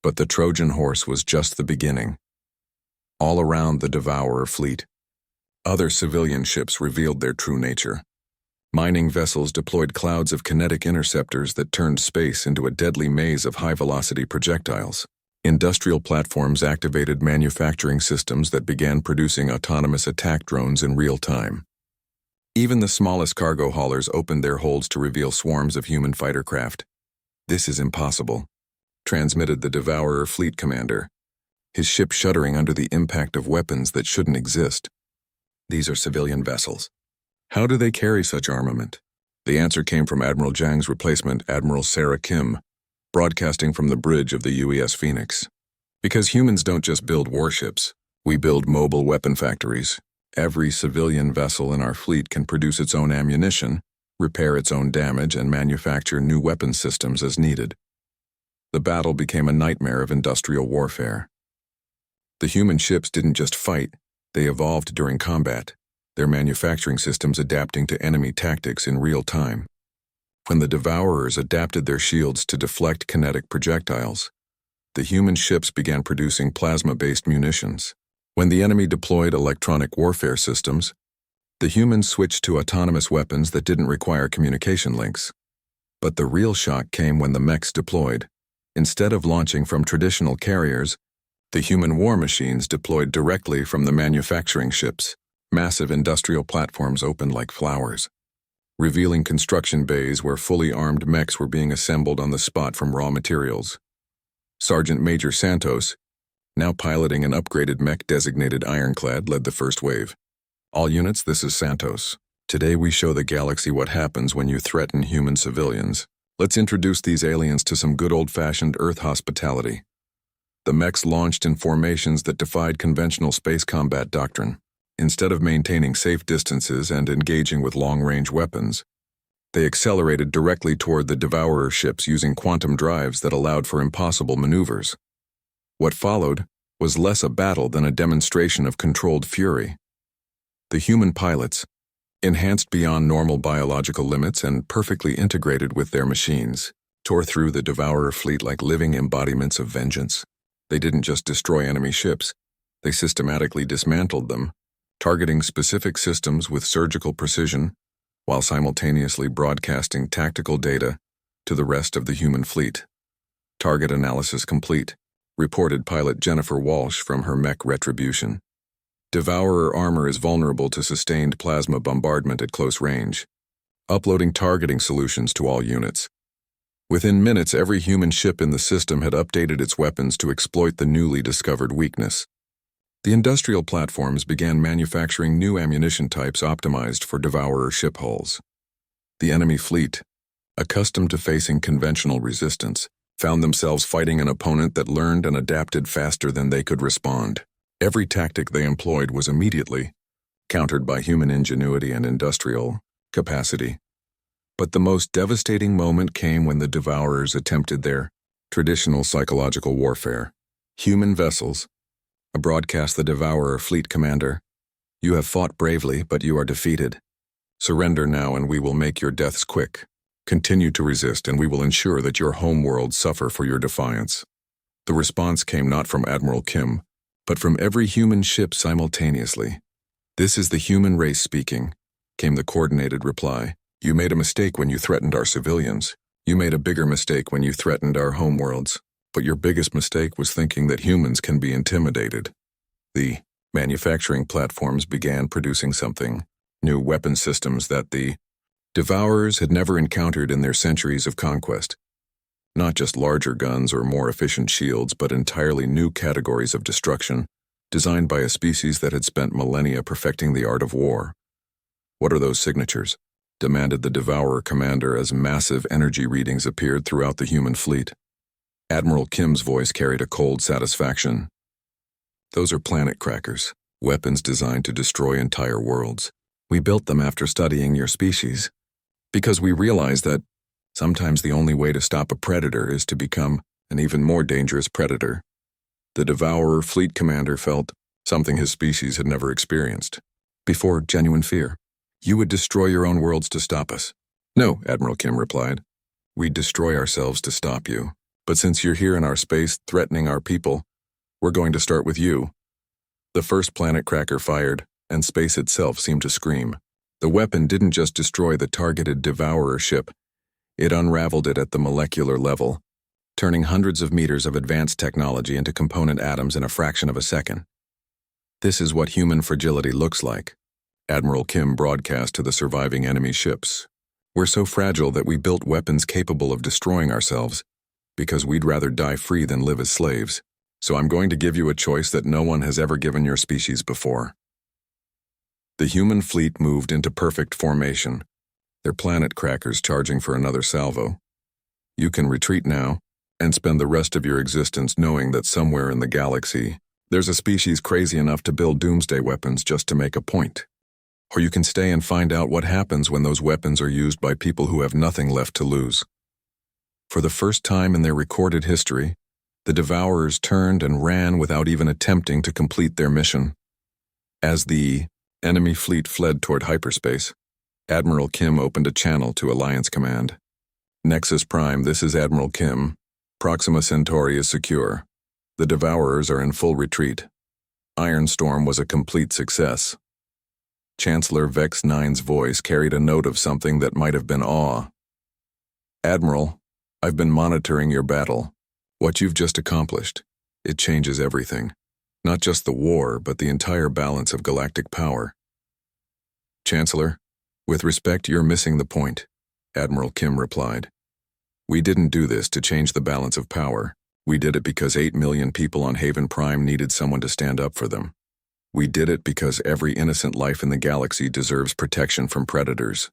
But the Trojan Horse was just the beginning. All around the Devourer fleet, other civilian ships revealed their true nature. Mining vessels deployed clouds of kinetic interceptors that turned space into a deadly maze of high-velocity projectiles. Industrial platforms activated manufacturing systems that began producing autonomous attack drones in real time. Even the smallest cargo haulers opened their holds to reveal swarms of human fighter craft. This is impossible, transmitted the Devourer fleet commander, his ship shuddering under the impact of weapons that shouldn't exist. These are civilian vessels. How do they carry such armament? The answer came from Admiral Zhang's replacement, Admiral Sarah Kim, broadcasting from the bridge of the UES Phoenix. Because humans don't just build warships, we build mobile weapon factories. Every civilian vessel in our fleet can produce its own ammunition, repair its own damage, and manufacture new weapon systems as needed. The battle became a nightmare of industrial warfare. The human ships didn't just fight, they evolved during combat, their manufacturing systems adapting to enemy tactics in real time. When the Devourers adapted their shields to deflect kinetic projectiles, the human ships began producing plasma-based munitions. When the enemy deployed electronic warfare systems, the humans switched to autonomous weapons that didn't require communication links. But the real shock came when the mechs deployed. Instead of launching from traditional carriers, the human war machines deployed directly from the manufacturing ships. Massive industrial platforms opened like flowers, revealing construction bays where fully armed mechs were being assembled on the spot from raw materials. Sergeant Major Santos, now piloting an upgraded mech designated Ironclad, led the first wave. All units, this is Santos. Today we show the galaxy what happens when you threaten human civilians. Let's introduce these aliens to some good old-fashioned Earth hospitality. The mechs launched in formations that defied conventional space combat doctrine. Instead of maintaining safe distances and engaging with long-range weapons, they accelerated directly toward the Devourer ships using quantum drives that allowed for impossible maneuvers. What followed was less a battle than a demonstration of controlled fury. The human pilots, enhanced beyond normal biological limits and perfectly integrated with their machines, tore through the Devourer fleet like living embodiments of vengeance. They didn't just destroy enemy ships, they systematically dismantled them, targeting specific systems with surgical precision, while simultaneously broadcasting tactical data to the rest of the human fleet. Target analysis complete, reported pilot Jennifer Walsh from her mech Retribution. Devourer armor is vulnerable to sustained plasma bombardment at close range. Uploading targeting solutions to all units. Within minutes, every human ship in the system had updated its weapons to exploit the newly discovered weakness. The industrial platforms began manufacturing new ammunition types optimized for Devourer ship hulls. The enemy fleet, accustomed to facing conventional resistance, found themselves fighting an opponent that learned and adapted faster than they could respond. Every tactic they employed was immediately countered by human ingenuity and industrial capacity. But the most devastating moment came when the Devourers attempted their traditional psychological warfare. Human vessels. A broadcast the Devourer fleet commander. You have fought bravely, but you are defeated. Surrender now and we will make your deaths quick. Continue to resist and we will ensure that your homeworlds suffer for your defiance. The response came not from Admiral Kim, but from every human ship simultaneously. This is the human race speaking, came the coordinated reply. You made a mistake when you threatened our civilians. You made a bigger mistake when you threatened our homeworlds. But your biggest mistake was thinking that humans can be intimidated. The manufacturing platforms began producing something, new weapon systems that the Devourers had never encountered in their centuries of conquest. Not just larger guns or more efficient shields, but entirely new categories of destruction, designed by a species that had spent millennia perfecting the art of war. What are those signatures? Demanded the Devourer commander as massive energy readings appeared throughout the human fleet. Admiral Kim's voice carried a cold satisfaction. Those are planet crackers, weapons designed to destroy entire worlds. We built them after studying your species, because we realized that sometimes the only way to stop a predator is to become an even more dangerous predator. The Devourer fleet commander felt something his species had never experienced before: genuine fear. You would destroy your own worlds to stop us. No, Admiral Kim replied. We'd destroy ourselves to stop you. But since you're here in our space, threatening our people, we're going to start with you. The first planet cracker fired, and space itself seemed to scream. The weapon didn't just destroy the targeted Devourer ship, it unraveled it at the molecular level, turning hundreds of meters of advanced technology into component atoms in a fraction of a second. This is what human fragility looks like, Admiral Kim broadcast to the surviving enemy ships. We're so fragile that we built weapons capable of destroying ourselves, because we'd rather die free than live as slaves. So I'm going to give you a choice that no one has ever given your species before. The human fleet moved into perfect formation, their planet crackers charging for another salvo. You can retreat now, and spend the rest of your existence knowing that somewhere in the galaxy, there's a species crazy enough to build doomsday weapons just to make a point. Or you can stay and find out what happens when those weapons are used by people who have nothing left to lose. For the first time in their recorded history, the Devourers turned and ran without even attempting to complete their mission. As the enemy fleet fled toward hyperspace, Admiral Kim opened a channel to Alliance Command. Nexus Prime, this is Admiral Kim. Proxima Centauri is secure. The Devourers are in full retreat. Iron Storm was a complete success. Chancellor Vex 9's voice carried a note of something that might have been awe. Admiral, I've been monitoring your battle. What you've just accomplished, it changes everything. Not just the war, but the entire balance of galactic power. Chancellor, with respect, you're missing the point, Admiral Kim replied. We didn't do this to change the balance of power. We did it because 8 million people on Haven Prime needed someone to stand up for them. We did it because every innocent life in the galaxy deserves protection from predators.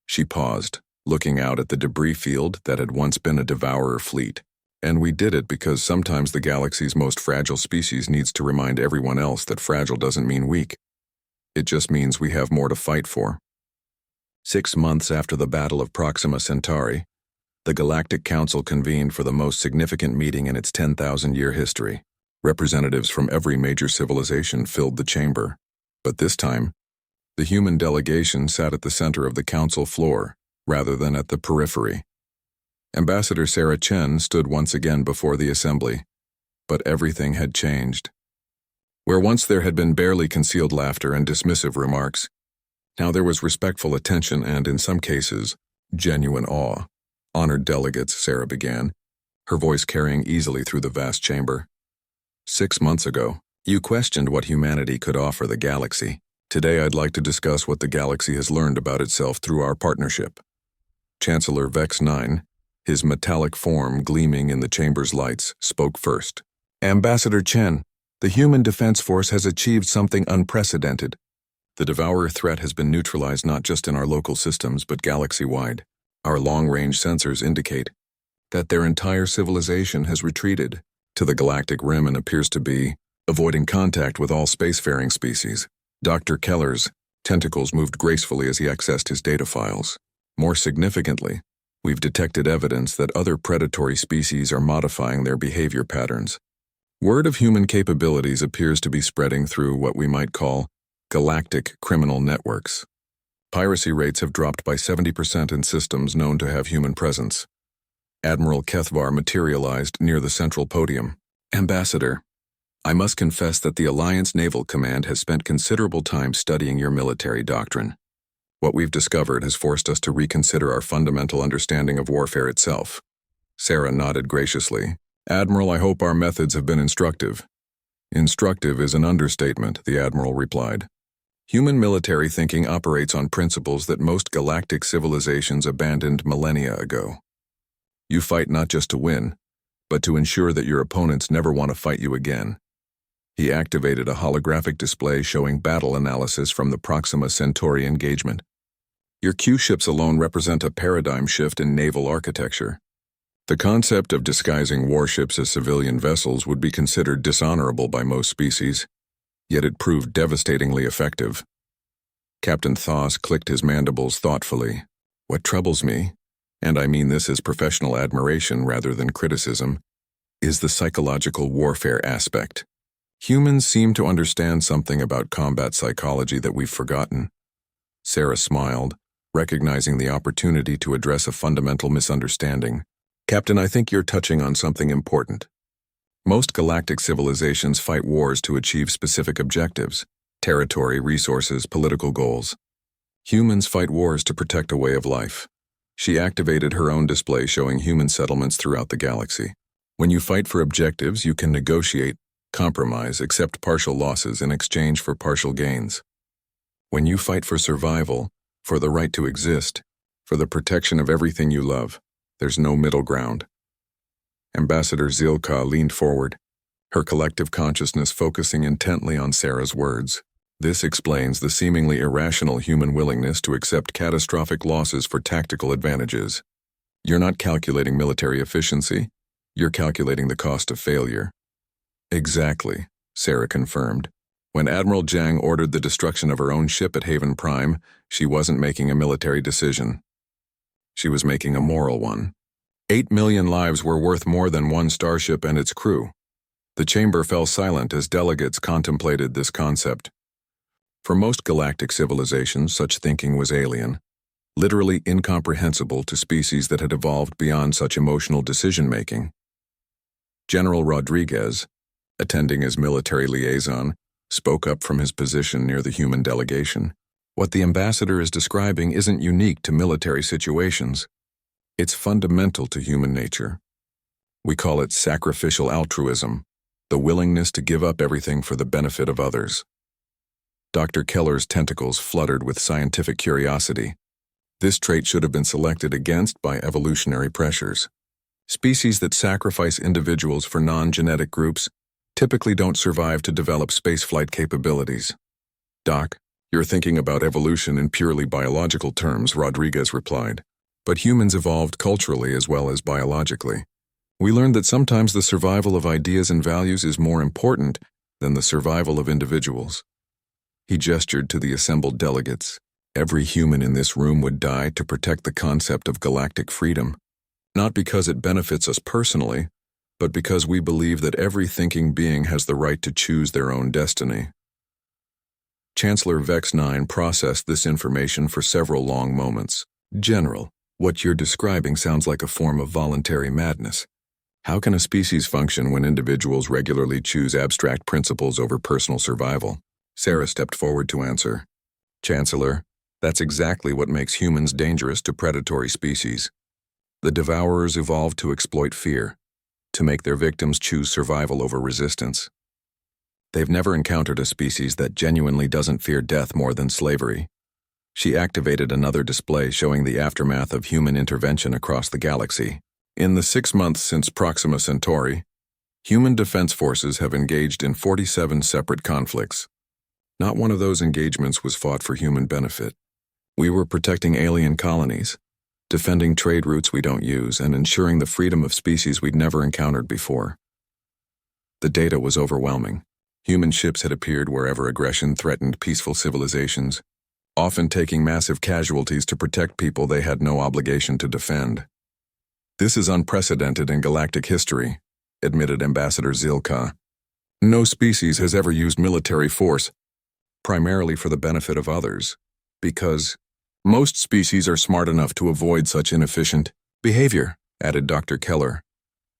She paused, looking out at the debris field that had once been a Devourer fleet. And we did it because sometimes the galaxy's most fragile species needs to remind everyone else that fragile doesn't mean weak. It just means we have more to fight for. 6 months after the Battle of Proxima Centauri, the Galactic Council convened for the most significant meeting in its 10,000-year history. Representatives from every major civilization filled the chamber. But this time, the human delegation sat at the center of the council floor, rather than at the periphery. Ambassador Sarah Chen stood once again before the assembly, but everything had changed. Where once there had been barely concealed laughter and dismissive remarks, now there was respectful attention and, in some cases, genuine awe. Honored delegates, Sarah began, her voice carrying easily through the vast chamber. 6 months ago, you questioned what humanity could offer the galaxy. Today I'd like to discuss what the galaxy has learned about itself through our partnership. Chancellor Vex 9, his metallic form gleaming in the chamber's lights, spoke first. Ambassador Chen, the Human Defense Force has achieved something unprecedented. The Devourer threat has been neutralized not just in our local systems but galaxy-wide. Our long-range sensors indicate that their entire civilization has retreated to the galactic rim and appears to be avoiding contact with all spacefaring species. Dr. Keller's tentacles moved gracefully as he accessed his data files. More significantly, we've detected evidence that other predatory species are modifying their behavior patterns. Word of human capabilities appears to be spreading through what we might call galactic criminal networks. Piracy rates have dropped by 70% in systems known to have human presence. Admiral Kethvar materialized near the central podium. Ambassador, I must confess that the Alliance Naval Command has spent considerable time studying your military doctrine. What we've discovered has forced us to reconsider our fundamental understanding of warfare itself. Sarah nodded graciously. Admiral, I hope our methods have been instructive. Instructive is an understatement, the Admiral replied. Human military thinking operates on principles that most galactic civilizations abandoned millennia ago. You fight not just to win, but to ensure that your opponents never want to fight you again. He activated a holographic display showing battle analysis from the Proxima Centauri engagement. Your Q ships alone represent a paradigm shift in naval architecture. The concept of disguising warships as civilian vessels would be considered dishonorable by most species, yet it proved devastatingly effective. Captain Thoss clicked his mandibles thoughtfully. What troubles me, and I mean this as professional admiration rather than criticism, is the psychological warfare aspect. Humans seem to understand something about combat psychology that we've forgotten. Sarah smiled, recognizing the opportunity to address a fundamental misunderstanding. Captain, I think you're touching on something important. Most galactic civilizations fight wars to achieve specific objectives: territory, resources, political goals. Humans fight wars to protect a way of life. She activated her own display showing human settlements throughout the galaxy. When you fight for objectives, you can negotiate, compromise, accept partial losses in exchange for partial gains. When you fight for survival, for the right to exist, for the protection of everything you love, there's no middle ground. Ambassador Zilka leaned forward, her collective consciousness focusing intently on Sarah's words. This explains the seemingly irrational human willingness to accept catastrophic losses for tactical advantages. You're not calculating military efficiency, you're calculating the cost of failure. Exactly, Sarah confirmed. When Admiral Jiang ordered the destruction of her own ship at Haven Prime, she wasn't making a military decision. She was making a moral one. 8 million lives were worth more than one starship and its crew. The chamber fell silent as delegates contemplated this concept. For most galactic civilizations, such thinking was alien, literally incomprehensible to species that had evolved beyond such emotional decision-making. General Rodriguez, attending as military liaison, spoke up from his position near the human delegation. What the ambassador is describing isn't unique to military situations. It's fundamental to human nature. We call it sacrificial altruism, the willingness to give up everything for the benefit of others. Dr. Keller's tentacles fluttered with scientific curiosity. This trait should have been selected against by evolutionary pressures. Species that sacrifice individuals for non-genetic groups typically don't survive to develop spaceflight capabilities. Doc, you're thinking about evolution in purely biological terms, Rodriguez replied. But humans evolved culturally as well as biologically. We learned that sometimes the survival of ideas and values is more important than the survival of individuals. He gestured to the assembled delegates. Every human in this room would die to protect the concept of galactic freedom, not because it benefits us personally, but because we believe that every thinking being has the right to choose their own destiny. Chancellor Vex 9 processed this information for several long moments. General, what you're describing sounds like a form of voluntary madness. How can a species function when individuals regularly choose abstract principles over personal survival? Sarah stepped forward to answer. Chancellor, that's exactly what makes humans dangerous to predatory species. The devourers evolved to exploit fear, to make their victims choose survival over resistance. They've never encountered a species that genuinely doesn't fear death more than slavery. She activated another display showing the aftermath of human intervention across the galaxy. In the 6 months since Proxima Centauri, human defense forces have engaged in 47 separate conflicts. Not one of those engagements was fought for human benefit. We were protecting alien colonies, defending trade routes we don't use, and ensuring the freedom of species we'd never encountered before. The data was overwhelming. Human ships had appeared wherever aggression threatened peaceful civilizations, often taking massive casualties to protect people they had no obligation to defend. This is unprecedented in galactic history, admitted Ambassador Zilka. No species has ever used military force, primarily for the benefit of others, because most species are smart enough to avoid such inefficient behavior, added Dr. Keller.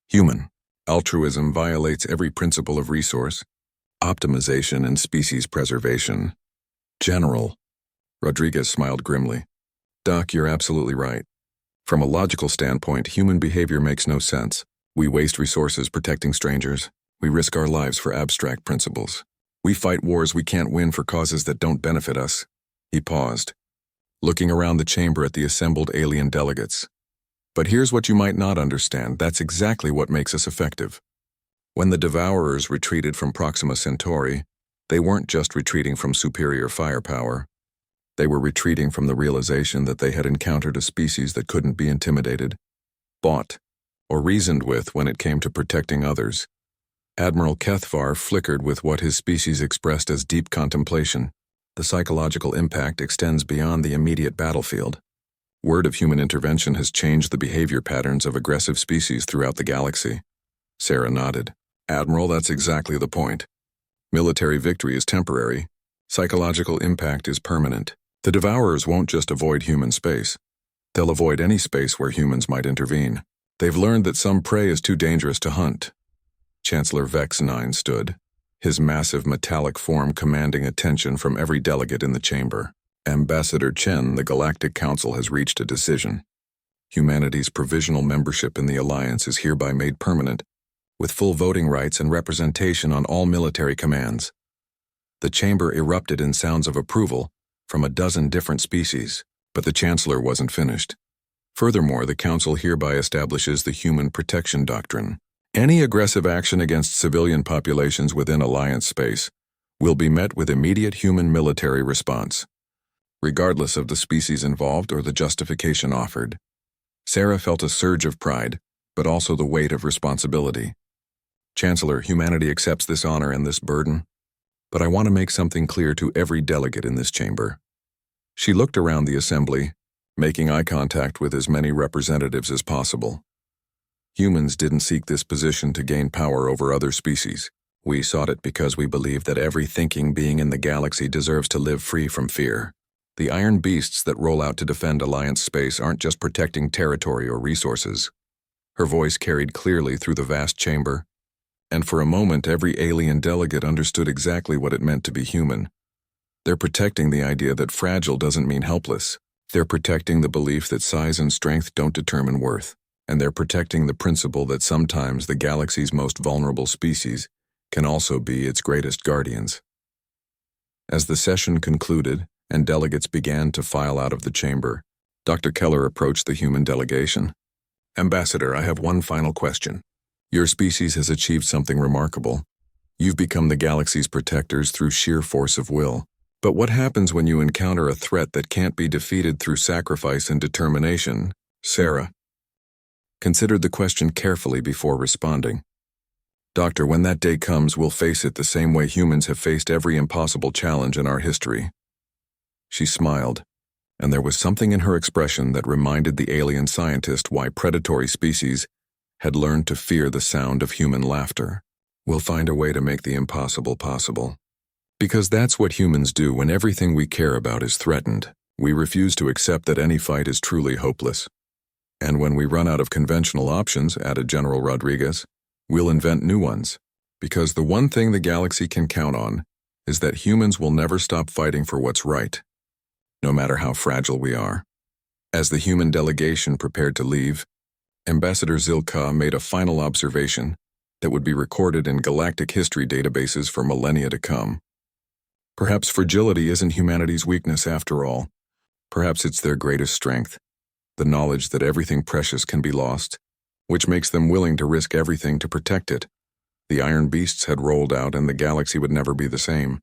Human altruism violates every principle of resource optimization and species preservation. General Rodriguez smiled grimly. Doc, you're absolutely right. From a logical standpoint, human behavior makes no sense. We waste resources protecting strangers. We risk our lives for abstract principles. We fight wars we can't win for causes that don't benefit us. He paused, looking around the chamber at the assembled alien delegates. But here's what you might not understand. That's exactly what makes us effective. When the Devourers retreated from Proxima Centauri, they weren't just retreating from superior firepower. They were retreating from the realization that they had encountered a species that couldn't be intimidated, bought, or reasoned with when it came to protecting others. Admiral Kethvar flickered with what his species expressed as deep contemplation. The psychological impact extends beyond the immediate battlefield. Word of human intervention has changed the behavior patterns of aggressive species throughout the galaxy. Sarah nodded. Admiral, that's exactly the point. Military victory is temporary. Psychological impact is permanent. The Devourers won't just avoid human space. They'll avoid any space where humans might intervene. They've learned that some prey is too dangerous to hunt. Chancellor Vex 9 stood, his massive metallic form commanding attention from every delegate in the chamber. Ambassador Chen, the Galactic Council has reached a decision. Humanity's provisional membership in the Alliance is hereby made permanent, with full voting rights and representation on all military commands. The chamber erupted in sounds of approval from a dozen different species, but the Chancellor wasn't finished. Furthermore, the Council hereby establishes the Human Protection Doctrine. Any aggressive action against civilian populations within Alliance space will be met with immediate human military response, regardless of the species involved or the justification offered. Sarah felt a surge of pride, but also the weight of responsibility. Chancellor, humanity accepts this honor and this burden, but I want to make something clear to every delegate in this chamber. She looked around the assembly, making eye contact with as many representatives as possible. Humans didn't seek this position to gain power over other species. We sought it because we believe that every thinking being in the galaxy deserves to live free from fear. The iron beasts that roll out to defend Alliance space aren't just protecting territory or resources. Her voice carried clearly through the vast chamber, and for a moment every alien delegate understood exactly what it meant to be human. They're protecting the idea that fragile doesn't mean helpless. They're protecting the belief that size and strength don't determine worth. And they're protecting the principle that sometimes the galaxy's most vulnerable species can also be its greatest guardians. As the session concluded and delegates began to file out of the chamber, Dr. Keller approached the human delegation. Ambassador, I have one final question. Your species has achieved something remarkable. You've become the galaxy's protectors through sheer force of will. But what happens when you encounter a threat that can't be defeated through sacrifice and determination? Sarah considered the question carefully before responding. Doctor, when that day comes, we'll face it the same way humans have faced every impossible challenge in our history. She smiled, and there was something in her expression that reminded the alien scientist why predatory species had learned to fear the sound of human laughter. We'll find a way to make the impossible possible. Because that's what humans do when everything we care about is threatened. We refuse to accept that any fight is truly hopeless. And when we run out of conventional options, added General Rodriguez, we'll invent new ones. Because the one thing the galaxy can count on is that humans will never stop fighting for what's right, no matter how fragile we are. As the human delegation prepared to leave, Ambassador Zilka made a final observation that would be recorded in galactic history databases for millennia to come. Perhaps fragility isn't humanity's weakness after all. Perhaps it's their greatest strength, the knowledge that everything precious can be lost, which makes them willing to risk everything to protect it. The Iron Beasts had rolled out and the galaxy would never be the same.